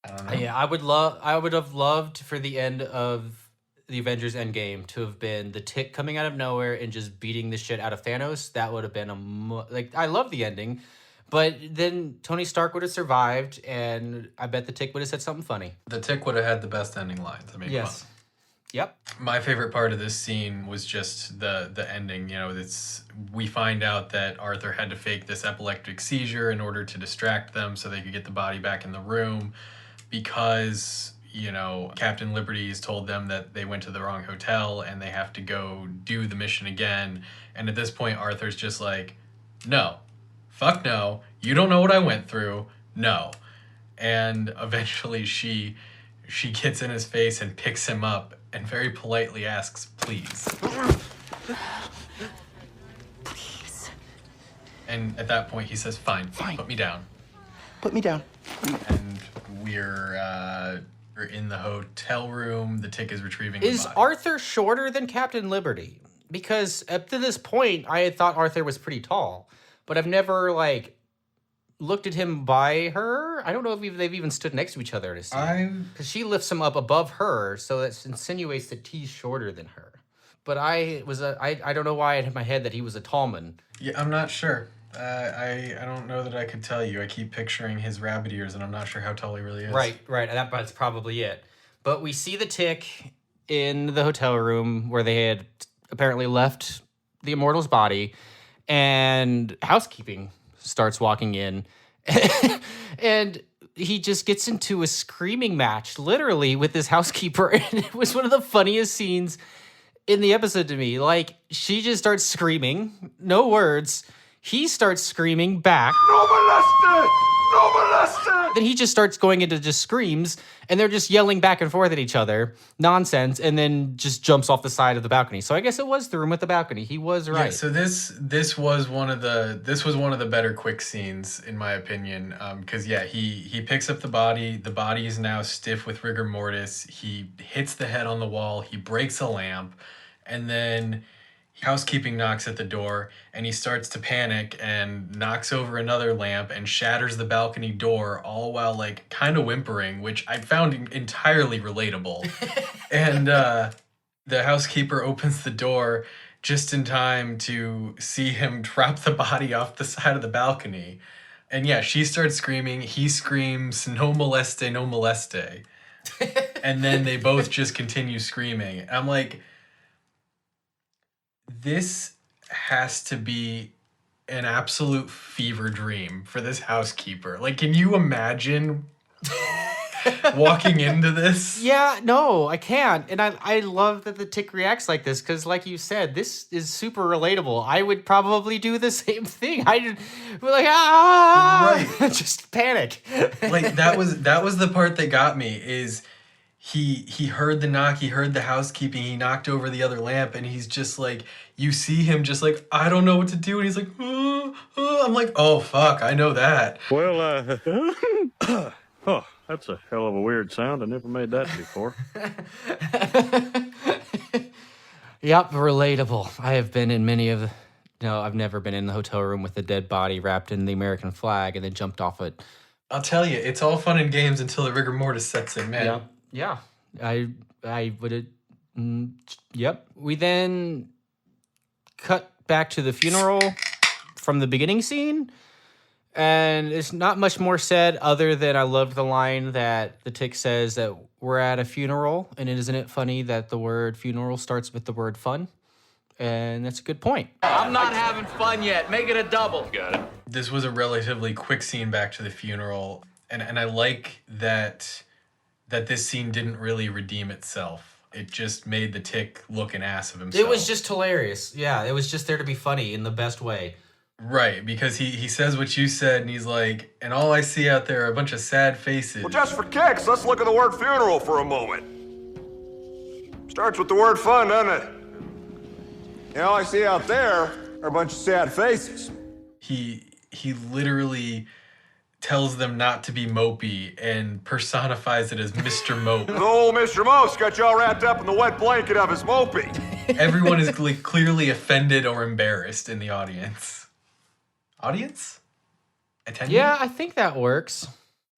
I don't know. Yeah, I would have loved for the end of the Avengers Endgame to have been the Tick coming out of nowhere and just beating the shit out of Thanos. That would have been I love the ending. But then Tony Stark would have survived, and I bet the Tick would have said something funny. The Tick would have had the best ending lines. I mean, yes. Fun. Yep. My favorite part of this scene was just the ending. You know, we find out that Arthur had to fake this epileptic seizure in order to distract them so they could get the body back in the room because, you know, Captain Liberty has told them that they went to the wrong hotel and they have to go do the mission again. And at this point, Arthur's just like, no. Fuck no, you don't know what I went through, no. And eventually she gets in his face and picks him up and very politely asks, please. Please. And at that point he says, fine, put me down. Put me down. And we're in the hotel room, the Tick is retrieving the Is body. Arthur shorter than Captain Liberty? Because up to this point, I had thought Arthur was pretty tall. But I've never, looked at him by her. I don't know if they've even stood next to each other to see. Because she lifts him up above her, so that insinuates that he's shorter than her. But I don't know why I had in my head that he was a tallman. Yeah, I'm not sure. I don't know that I could tell you. I keep picturing his rabbit ears, and I'm not sure how tall he really is. Right. That's probably it. But we see the Tick in the hotel room where they had apparently left the Immortal's body. And housekeeping starts walking in, and he just gets into a screaming match, literally, with this housekeeper. And it was one of the funniest scenes in the episode to me. Like, she just starts screaming, no words. He starts screaming back. No molester! No molester! Then he just starts going into just screams, and they're just yelling back and forth at each other, nonsense, and then just jumps off the side of the balcony. So I guess it was the room with the balcony. He was right. Yeah, so this was one of the better quick scenes in my opinion, because he picks up the body. The body is now stiff with rigor mortis. He hits the head on the wall. He breaks a lamp, and then housekeeping knocks at the door, and he starts to panic and knocks over another lamp and shatters the balcony door, all while kind of whimpering, which I found entirely relatable. And the housekeeper opens the door just in time to see him drop the body off the side of the balcony. And yeah, she starts screaming. He screams, no moleste, no moleste. And then they both just continue screaming. And I'm like, this has to be an absolute fever dream for this housekeeper. Like, can you imagine walking into this. Yeah, no, I can't. And I love that the tick reacts like this because, like you said, this is super relatable. I would probably do the same thing. I'd be like, Right. just panic. Like that was the part that got me is he heard the knock, he heard the housekeeping, he knocked over the other lamp, and he's just like, you see him just like, I don't know what to do, and he's like, I'm like, oh fuck, I know that. Well, oh, that's a hell of a weird sound. I never made that before. Yep, relatable. I have been in many of the... No, I've never been in the hotel room with a dead body wrapped in the American flag and then jumped off it. I'll tell you, it's all fun and games until the rigor mortis sets in, man. Yeah. I would... yep. We then cut back to the funeral from the beginning scene. And it's not much more said other than I loved the line that the tick says that we're at a funeral. And isn't it funny that the word funeral starts with the word fun? And that's a good point. I'm not having fun yet. Make it a double. Got it. This was a relatively quick scene back to the funeral. And I like that this scene didn't really redeem itself. It just made the tick look an ass of himself. It was just hilarious. Yeah, it was just there to be funny in the best way. Right, because he says what you said, and he's like, and all I see out there are a bunch of sad faces. Well, just for kicks, let's look at the word funeral for a moment. Starts with the word fun, doesn't it? And all I see out there are a bunch of sad faces. He literally tells them not to be mopey and personifies it as Mr. Mope. The old Mr. Mope's got y'all wrapped up in the wet blanket of his mopey. Everyone is clearly offended or embarrassed in the audience. Audience? Attendee? Yeah, I think that works.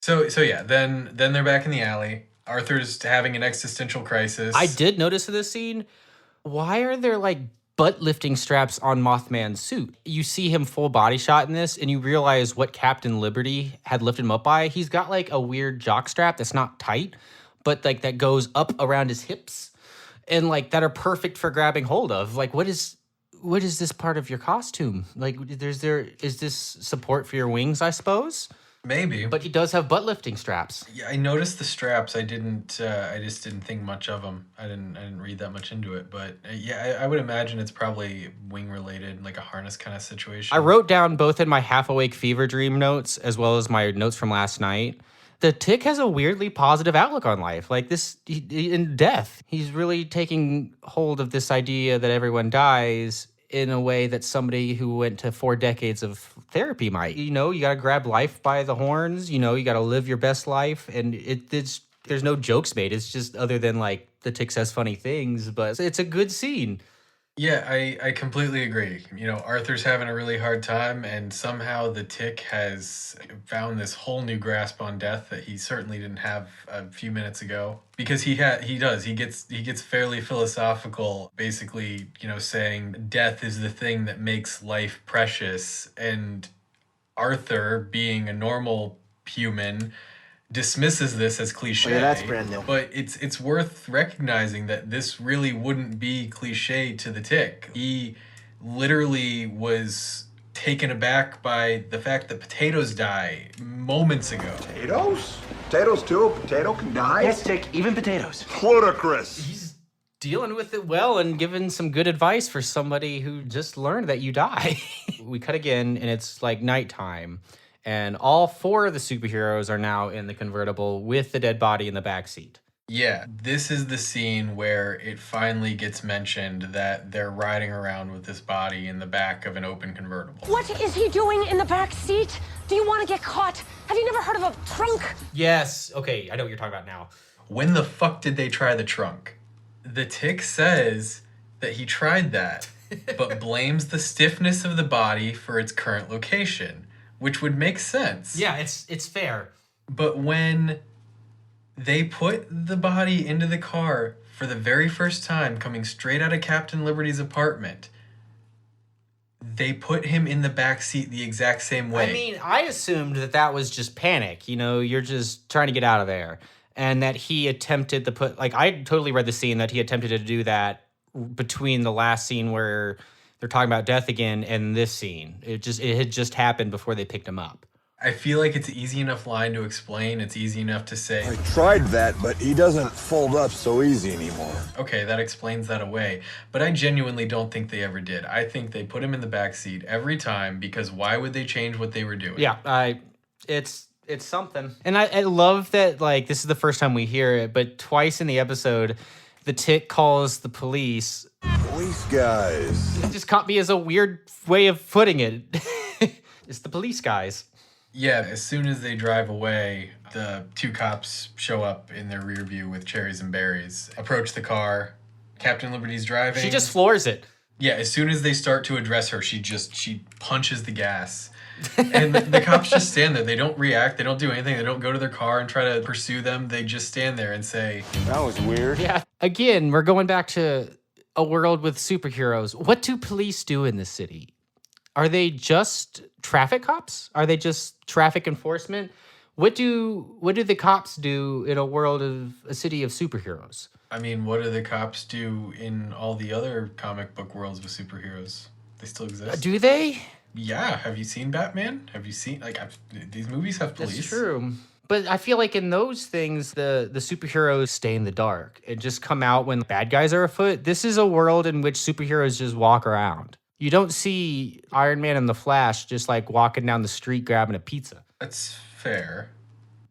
So yeah, then they're back in the alley. Arthur's having an existential crisis. I did notice in this scene, why are there like butt lifting straps on Mothman's suit? You see him full body shot in this and you realize what Captain Liberty had lifted him up by. He's got like a weird jock strap that's not tight, but like that goes up around his hips and like that are perfect for grabbing hold of. Like what is this part of your costume? Like is this support for your wings, I suppose? Maybe. But he does have butt lifting straps. Yeah, I noticed the straps. I just didn't think much of them. I didn't read that much into it. But yeah, I would imagine it's probably wing related, like a harness kind of situation. I wrote down both in my half awake fever dream notes as well as my notes from last night. The tick has a weirdly positive outlook on life. Like this, in death, he's really taking hold of this idea that everyone dies in a way that somebody who went to 4 decades of therapy might. You know, you got to grab life by the horns. You know, you got to live your best life. And there's no jokes made. It's just other than like the tick says funny things, but it's a good scene. Yeah, I completely agree. You know, Arthur's having a really hard time, and somehow the tick has found this whole new grasp on death that he certainly didn't have a few minutes ago. Because he gets fairly philosophical, basically, you know, saying death is the thing that makes life precious, and Arthur, being a normal human, dismisses this as cliche. Oh, yeah, that's brand new. But it's worth recognizing that this really wouldn't be cliche to the tick. He literally was taken aback by the fact that potatoes die moments ago. Potatoes? Potatoes too? A potato can die? Yes, Tick, even potatoes. Ludicrous. He's dealing with it well and giving some good advice for somebody who just learned that you die. We cut again, and it's like nighttime. And all 4 of the superheroes are now in the convertible with the dead body in the backseat. Yeah, this is the scene where it finally gets mentioned that they're riding around with this body in the back of an open convertible. What is he doing in the back seat? Do you want to get caught? Have you never heard of a trunk? Yes. Okay, I know what you're talking about now. When the fuck did they try the trunk? The tick says that he tried that, but blames the stiffness of the body for its current location, which would make sense. Yeah, it's fair. But when they put the body into the car for the very first time, coming straight out of Captain Liberty's apartment, they put him in the back seat the exact same way. I mean, I assumed that was just panic. You know, you're just trying to get out of there. And that he attempted to put, like, I totally read the scene that he attempted to do that between the last scene where they're talking about death again and this scene. It had just happened before they picked him up. I feel like it's an easy enough line to explain. It's easy enough to say, I tried that, but he doesn't fold up so easy anymore. okay, that explains that away. But I genuinely don't think they ever did. I think they put him in the backseat every time because why would they change what they were doing? Yeah, it's something. And I love that, like, this is the first time we hear it, but twice in the episode, the Tick calls the police. Police guys. It just caught me as a weird way of putting it. It's the police guys. Yeah, as soon as they drive away, the two cops show up in their rear view with cherries and berries, approach the car. Captain Liberty's driving. She just floors it. Yeah, as soon as they start to address her, she punches the gas. And the cops just stand there. They don't react. They don't do anything. They don't go to their car and try to pursue them. They just stand there and say, That was weird. Yeah. Again, we're going back to a world with superheroes. What do police do in this city? Are they just traffic cops? Are they just traffic enforcement? What do the cops do in a world of a city of superheroes? I mean, what do the cops do in all the other comic book worlds with superheroes? They still exist. Do they? Yeah. Have you seen Batman? Have you seen, these movies have police. That's true. But I feel like in those things, the superheroes stay in the dark and just come out when bad guys are afoot. This is a world in which superheroes just walk around. You don't see Iron Man and the Flash just like walking down the street grabbing a pizza. That's fair.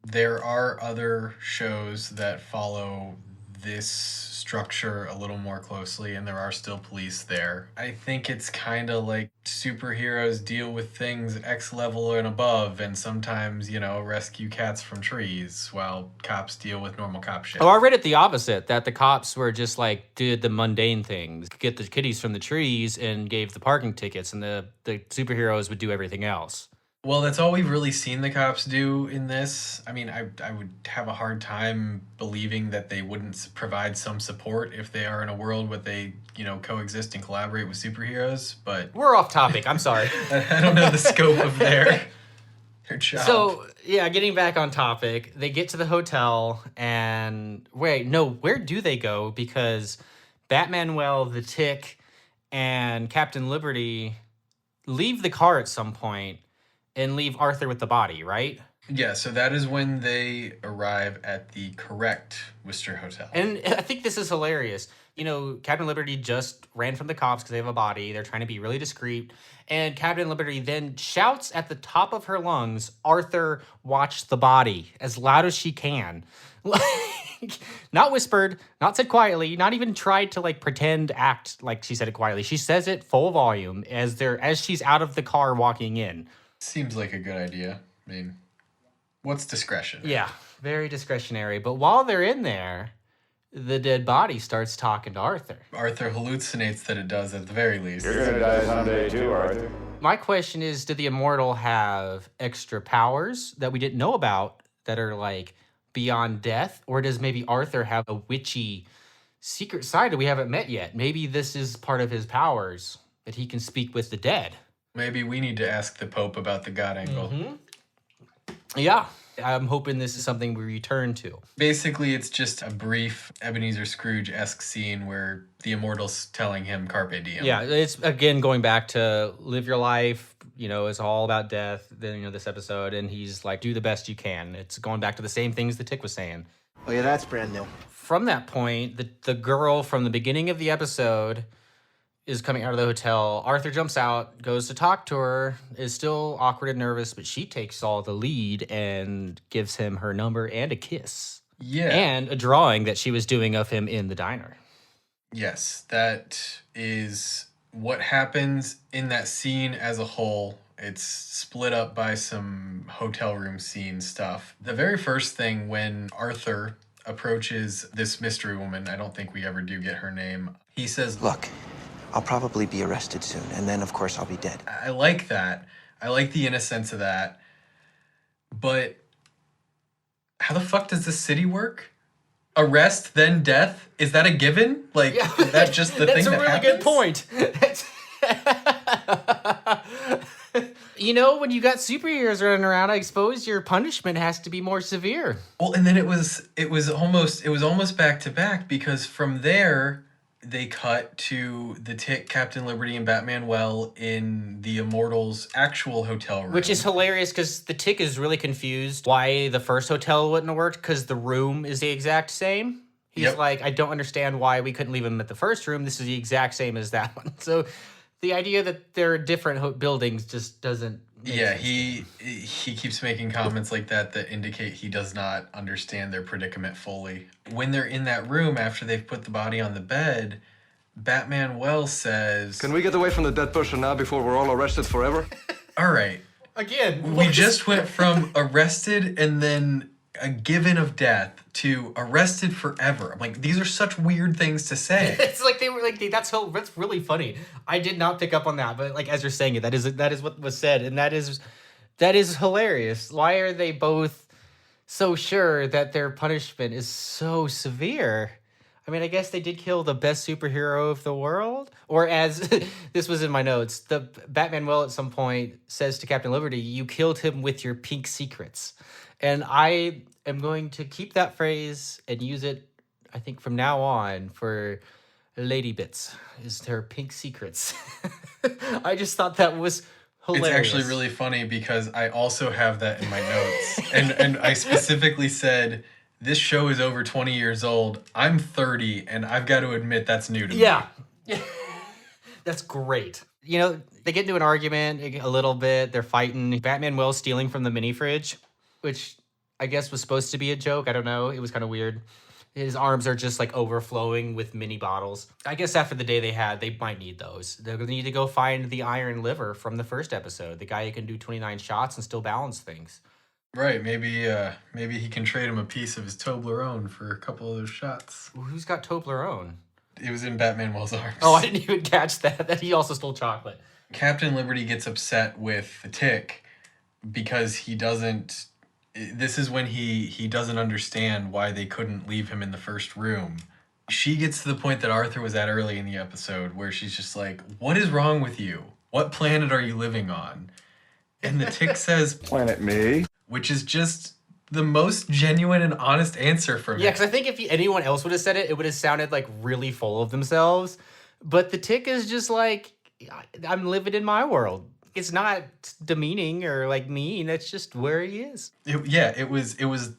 There are other shows that follow this structure a little more closely, and there are still police there. I think it's kind of like superheroes deal with things at X level and above, and sometimes, rescue cats from trees, while cops deal with normal cop shit. Oh, I read it the opposite, that the cops were just like, did the mundane things, get the kitties from the trees and gave the parking tickets, and the superheroes would do everything else. Well, that's all we've really seen the cops do in this. I mean, I would have a hard time believing that they wouldn't provide some support if they are in a world where they, coexist and collaborate with superheroes, but... We're off topic, I'm sorry. I don't know the scope of their job. So, yeah, getting back on topic, they get to the hotel and... where do they go? Because Batmanuel, the Tick, and Captain Liberty leave the car at some point and leave Arthur with the body, right? Yeah, so that is when they arrive at the correct Worcester Hotel. And I think this is hilarious. Captain Liberty just ran from the cops because they have a body. They're trying to be really discreet. And Captain Liberty then shouts at the top of her lungs, "Arthur, watch the body," as loud as she can. Not whispered, not said quietly, not even tried to pretend act like she said it quietly. She says it full volume as she's out of the car walking in. Seems like a good idea. I mean, what's discretion? Yeah, very discretionary. But while they're in there, the dead body starts talking to Arthur. Arthur hallucinates that it does at the very least. You're gonna die someday too, Arthur. My question is, did the Immortal have extra powers that we didn't know about that are beyond death? Or does maybe Arthur have a witchy secret side that we haven't met yet? Maybe this is part of his powers, that he can speak with the dead. Maybe we need to ask the Pope about the God angle. Mm-hmm. Yeah, I'm hoping this is something we return to. Basically, it's just a brief Ebenezer Scrooge-esque scene where the Immortal's telling him carpe diem. Yeah, it's, again, going back to live your life, it's all about death, then, this episode, and he's like, do the best you can. It's going back to the same things the Tick was saying. Oh yeah, that's brand new. From that point, the girl from the beginning of the episode is coming out of the hotel. Arthur jumps out, goes to talk to her, is still awkward and nervous, but she takes all the lead and gives him her number and a kiss. Yeah. And a drawing that she was doing of him in the diner. Yes, that is what happens in that scene as a whole. It's split up by some hotel room scene stuff. The very first thing when Arthur approaches this mystery woman, I don't think we ever do get her name, he says, "Look, I'll probably be arrested soon, and then, of course, I'll be dead." I like that. I like the innocence of that. But how the fuck does this city work? Arrest, then death? Is that a given? Is that just the thing that happens? That's a really good point. When you got superheroes running around, I suppose your punishment has to be more severe. Well, and then it was almost back to back, because from there, they cut to the Tick, Captain Liberty, and Batman Well in the Immortals' actual hotel room. Which is hilarious because the Tick is really confused why the first hotel wouldn't have worked because the room is the exact same. He's like, I don't understand why we couldn't leave him at the first room. This is the exact same as that one. So the idea that they're different buildings just doesn't make sense. He keeps making comments like that indicate he does not understand their predicament fully. When they're in that room after they've put the body on the bed, Batman Well says, "Can we get away from the dead person now before we're all arrested forever?" All right. Again, we just went from arrested and then a given of death to arrested forever. I'm like, these are such weird things to say. It's like they were like, that's really funny. I did not pick up on that, but like as you're saying it, that is what was said, and that is hilarious. Why are they both so sure that their punishment is so severe? I mean, I guess they did kill the best superhero of the world, or as this was in my notes, the Batman Well at some point says to Captain Liberty, "You killed him with your pink secrets." And I am going to keep that phrase and use it, I think, from now on for Lady Bits, is her pink secrets. I just thought that was hilarious. It's actually really funny because I also have that in my notes. and I specifically said, this show is over 20 years old. I'm 30, and I've got to admit that's new to me. Yeah. That's great. You know, they get into an argument a little bit. They're fighting. Batman Well stealing from the mini fridge, which I guess was supposed to be a joke. I don't know. It was kind of weird. His arms are just like overflowing with mini bottles. I guess after the day they had, they might need those. They're going to need to go find the iron liver from the first episode. The guy who can do 29 shots and still balance things. Right. Maybe he can trade him a piece of his Toblerone for a couple of those shots. Who's got Toblerone? It was in Batman Well's arms. Oh, I didn't even catch that he also stole chocolate. Captain Liberty gets upset with the Tick because he doesn't... This is when he doesn't understand why they couldn't leave him in the first room. She gets to the point that Arthur was at early in the episode where she's just like, what is wrong with you? What planet are you living on? And the Tick says, Planet me. Which is just the most genuine and honest answer from him. Yeah, because I think if anyone else would have said it, it would have sounded like really full of themselves. But the Tick is just like, I'm living in my world. It's not demeaning or like mean. It's just where he is. It was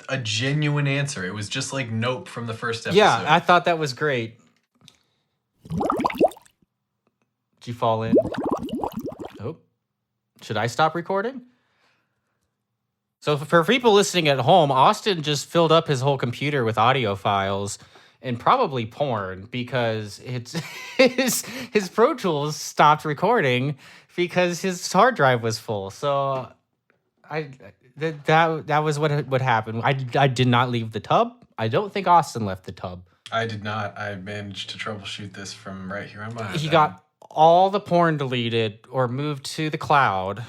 a genuine answer. It was just like Nope from the first episode. Yeah, I thought that was great. Did you fall in? Oh, should I stop recording? So for people listening at home, Austin just filled up his whole computer with audio files and probably porn because his Pro Tools stopped recording because his hard drive was full. So that was what happened. I did not leave the tub. I don't think Austin left the tub. I did not. I managed to troubleshoot this from right here on my iPad. He got all the porn deleted or moved to the cloud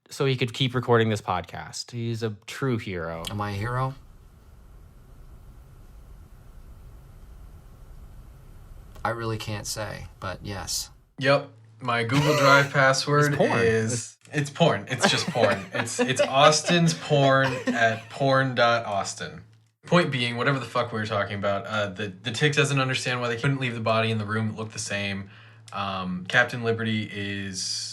so he could keep recording this podcast. He's a true hero. Am I a hero? I really can't say, but yes. Yep. My Google Drive password is... It's porn. It's just porn. It's Austin's porn at porn.austin. Point being, whatever the fuck we were talking about, the Tick doesn't understand why they couldn't leave the body in the room that looked the same. Captain Liberty is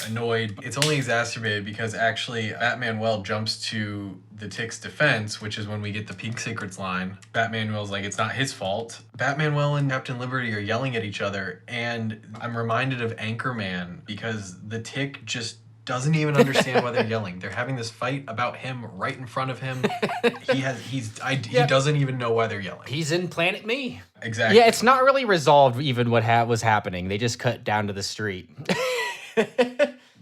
annoyed. It's only exacerbated because actually Batman Well jumps to the Tick's defense, which is when we get the Pink Secrets line. Batman Well's like, it's not his fault. Batman Well and Captain Liberty are yelling at each other, and I'm reminded of Anchorman because the Tick just doesn't even understand why they're yelling. They're having this fight about him right in front of him. He doesn't even know why they're yelling. He's in Planet Me. Exactly. Yeah, it's not really resolved even what was happening. They just cut down to the street.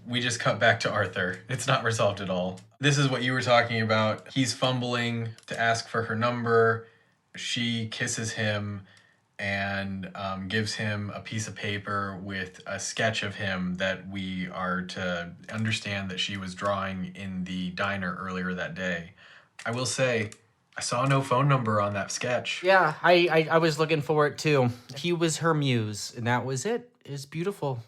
We just cut back to Arthur. It's not resolved at all. This is what you were talking about. He's fumbling to ask for her number. She kisses him and gives him a piece of paper with a sketch of him that we are to understand that she was drawing in the diner earlier that day. I will say, I saw no phone number on that sketch. Yeah, I was looking for it too. He was her muse, and that was it. It's beautiful.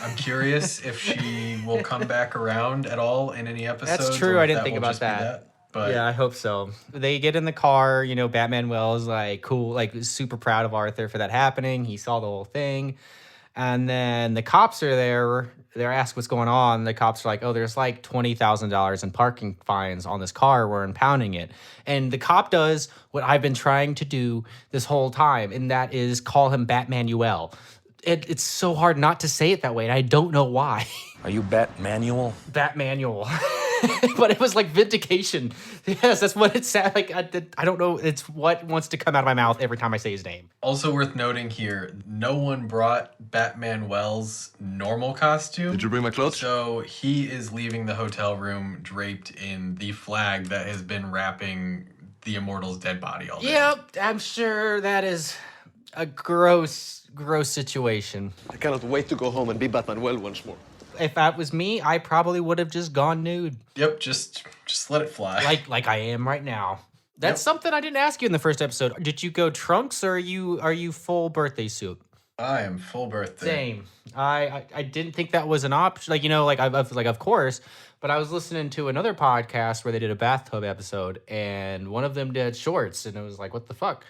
I'm curious if she will come back around at all in any episodes. That's true. I didn't think about that. But yeah, I hope so. They get in the car, you know, Batman Wells like cool, like super proud of Arthur for that happening. He saw the whole thing. And then the cops are there. They're asked what's going on. The cops are like, oh, there's like $20,000 in parking fines on this car. We're impounding it. And the cop does what I've been trying to do this whole time, and that is call him Batmanuel. It's so hard not to say it that way, and I don't know why. Are you Batmanuel? Batmanuel. But it was like vindication. Yes, that's what it sounded like. I don't know. It's what wants to come out of my mouth every time I say his name. Also worth noting here, no one brought Batman Wells' normal costume. Did you bring my clothes? So he is leaving the hotel room draped in the flag that has been wrapping the Immortal's dead body all day. Yep, I'm sure that is a gross situation. I cannot wait to go home and be Batmanuel once more. If that was me, I probably would have just gone nude. Yep, just let it fly. Like I am right now. That's something I didn't ask you in the first episode. Did you go trunks or are you full birthday suit? I am full birthday. Same. I didn't think that was an option. Like, you know, like of course. But I was listening to another podcast where they did a bathtub episode, and one of them did shorts, and it was like, what the fuck?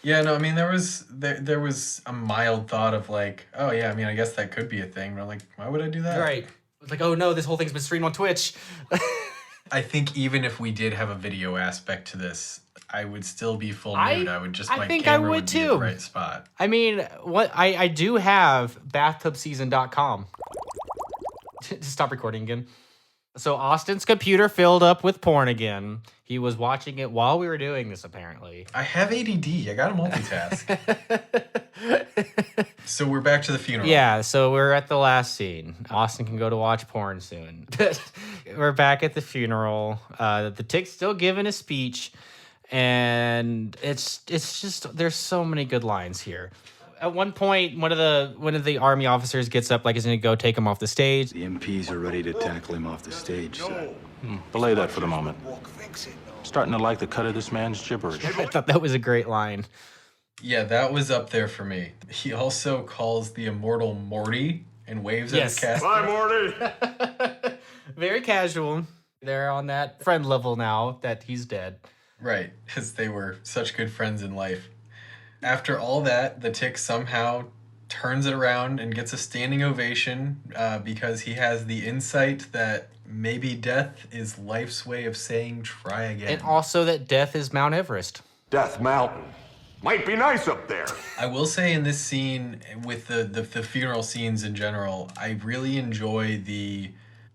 Yeah, no, I mean, there was a mild thought of like, oh yeah, I mean, I guess that could be a thing. But I'm like, why would I do that? Right. It's like, oh no, this whole thing's been streamed on Twitch. I think even if we did have a video aspect to this, I would still be full nude. I would just, my camera would be in the right spot. I mean, what I do have bathtubseason.com. Stop recording again. So Austin's computer filled up with porn again. He was watching it while we were doing this, apparently. I have ADD. I gotta multitask. So we're back to the funeral. Yeah, so we're at the last scene. Austin can go to watch porn soon. We're back at the funeral. The Tick's still giving a speech, and it's just there's so many good lines here. At one point, one of the army officers gets up, like he's gonna go take him off the stage. The MPs are ready to tackle him off the stage, sir. Belay that for the moment. Starting to like the cut of this man's gibberish. I thought that was a great line. Yeah, that was up there for me. He also calls the Immortal Morty and waves at his casket. Bye, Morty. Very casual. They're on that friend level now that he's dead. Right, because they were such good friends in life. After all that, the Tick somehow turns it around and gets a standing ovation because he has the insight that maybe death is life's way of saying try again. And also that death is Mount Everest. Death Mountain. Might be nice up there. I will say in this scene, with the funeral scenes in general, I really enjoy the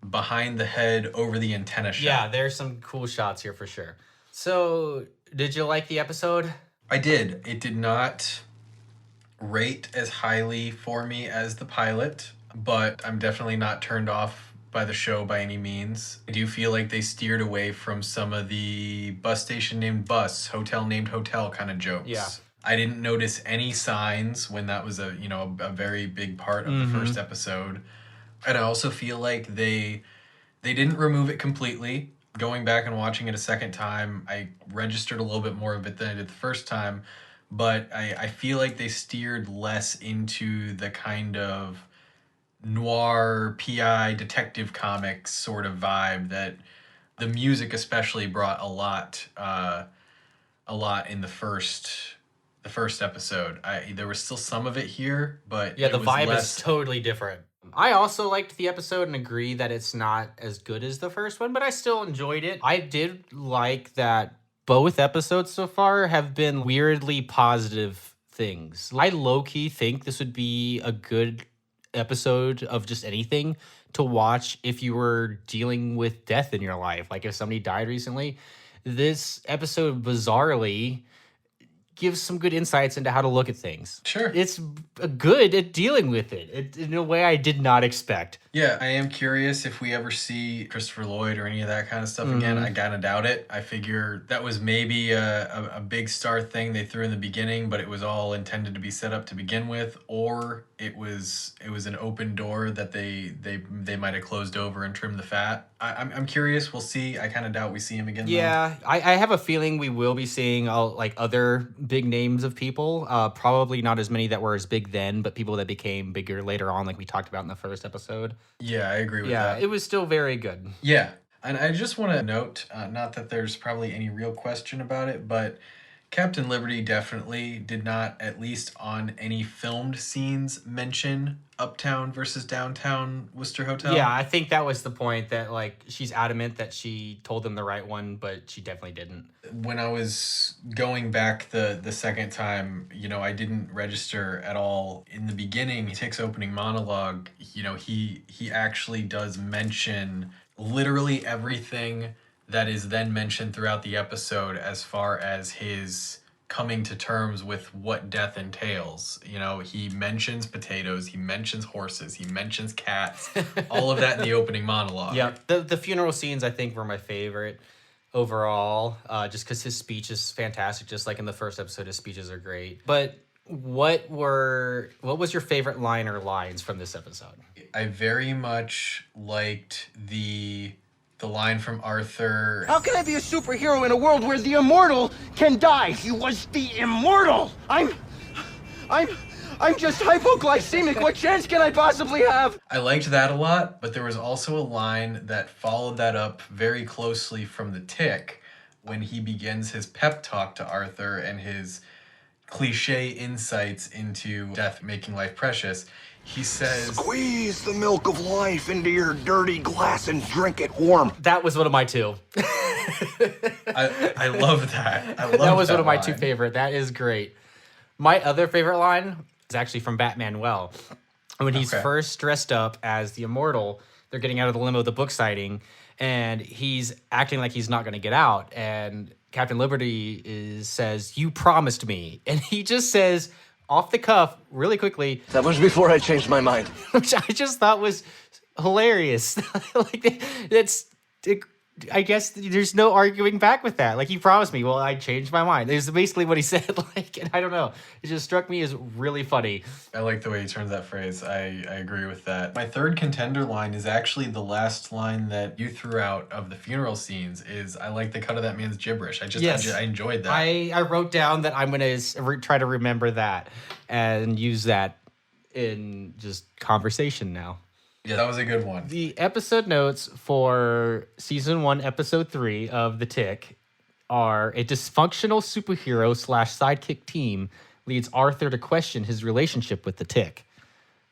behind the head over the antenna shot. Yeah, there's some cool shots here for sure. So, did you like the episode? I did. It did not rate as highly for me as the pilot, but I'm definitely not turned off by the show by any means. I do feel like they steered away from some of the bus station named bus, hotel named hotel kind of jokes. Yeah. I didn't notice any signs when that was a very big part of the first episode. And I also feel like they didn't remove it completely. Going back and watching it a second time, I registered a little bit more of it than I did the first time, but I feel like they steered less into the kind of noir PI detective comics sort of vibe that the music especially brought a lot in the first episode. There was still some of it here, but yeah, the vibe less... is totally different. I also liked the episode and agree that it's not as good as the first one, but I still enjoyed it. I did like that both episodes so far have been weirdly positive things. I low-key think this would be a good episode of just anything to watch if you were dealing with death in your life. Like if somebody died recently, this episode bizarrely gives some good insights into how to look at things. Sure. It's good at dealing with it in a way I did not expect. Yeah, I am curious if we ever see Christopher Lloyd or any of that kind of stuff again. I kind of doubt it. I figure that was maybe a big star thing they threw in the beginning, but it was all intended to be set up to begin with, or it was an open door that they might have closed over and trimmed the fat. I'm curious. We'll see. I kind of doubt we see him again. Yeah, I have a feeling we will be seeing like other big names of people. Probably not as many that were as big then, but people that became bigger later on, like we talked about in the first episode. Yeah, I agree with that. Yeah, it was still very good. Yeah. And I just want to note, not that there's probably any real question about it, but Captain Liberty definitely did not, at least on any filmed scenes, mention Uptown versus Downtown Worcester Hotel. Yeah, I think that was the point, that like she's adamant that she told them the right one, but she definitely didn't. When I was going back the second time, I didn't register at all. In the beginning, Tick's opening monologue, he actually does mention literally everything that is then mentioned throughout the episode as far as his coming to terms with what death entails. He mentions potatoes, he mentions horses, he mentions cats, all of that in the opening monologue. Yeah, the funeral scenes I think were my favorite overall, just because his speech is fantastic. Just like in the first episode, his speeches are great. But what was your favorite line or lines from this episode? I very much liked the line from Arthur. How can I be a superhero in a world where the immortal can die? He was the immortal. I'm just hypoglycemic. What chance can I possibly have? I liked that a lot, but there was also a line that followed that up very closely from the Tick when he begins his pep talk to Arthur and his cliche insights into death making life precious. He says, "Squeeze the milk of life into your dirty glass and drink it warm." That was one of my two. I love that. That was one of my two favorite. That is great. My other favorite line is actually from Batman Well. When he's first dressed up as the Immortal, they're getting out of the limo of the book sighting, and he's acting like he's not going to get out. And Captain Liberty says, "You promised me." And he just says, off the cuff, really quickly, "That was before I changed my mind." Which I just thought was hilarious. I guess there's no arguing back with that. Like, you promised me. Well, I changed my mind. It's basically what he said. And I don't know. It just struck me as really funny. I like the way he turns that phrase. I agree with that. My third contender line is actually the last line that you threw out of the funeral scenes. Is I like the cut of that man's gibberish. I enjoyed that. I wrote down that I'm going to try to remember that and use that in just conversation now. Yeah, that was a good one. The episode notes for season 1, episode 3 of The Tick are: a dysfunctional superhero / sidekick team leads Arthur to question his relationship with the Tick.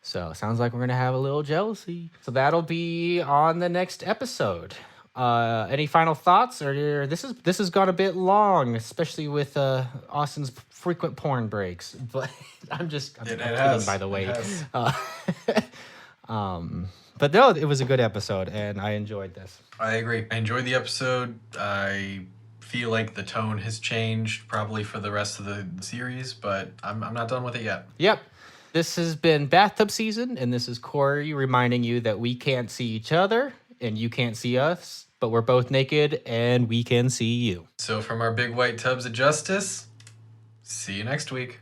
So sounds like we're going to have a little jealousy. So that'll be on the next episode. Any final thoughts? Or this has gone a bit long, especially with Austin's frequent porn breaks. But I'm kidding, by the way. But no, it was a good episode, and I enjoyed this. I agree. I enjoyed the episode. I feel like the tone has changed probably for the rest of the series, but I'm not done with it yet. Yep. This has been Bathtub Season, and this is Corey reminding you that we can't see each other, and you can't see us, but we're both naked, and we can see you. So from our big white tubs of justice, see you next week.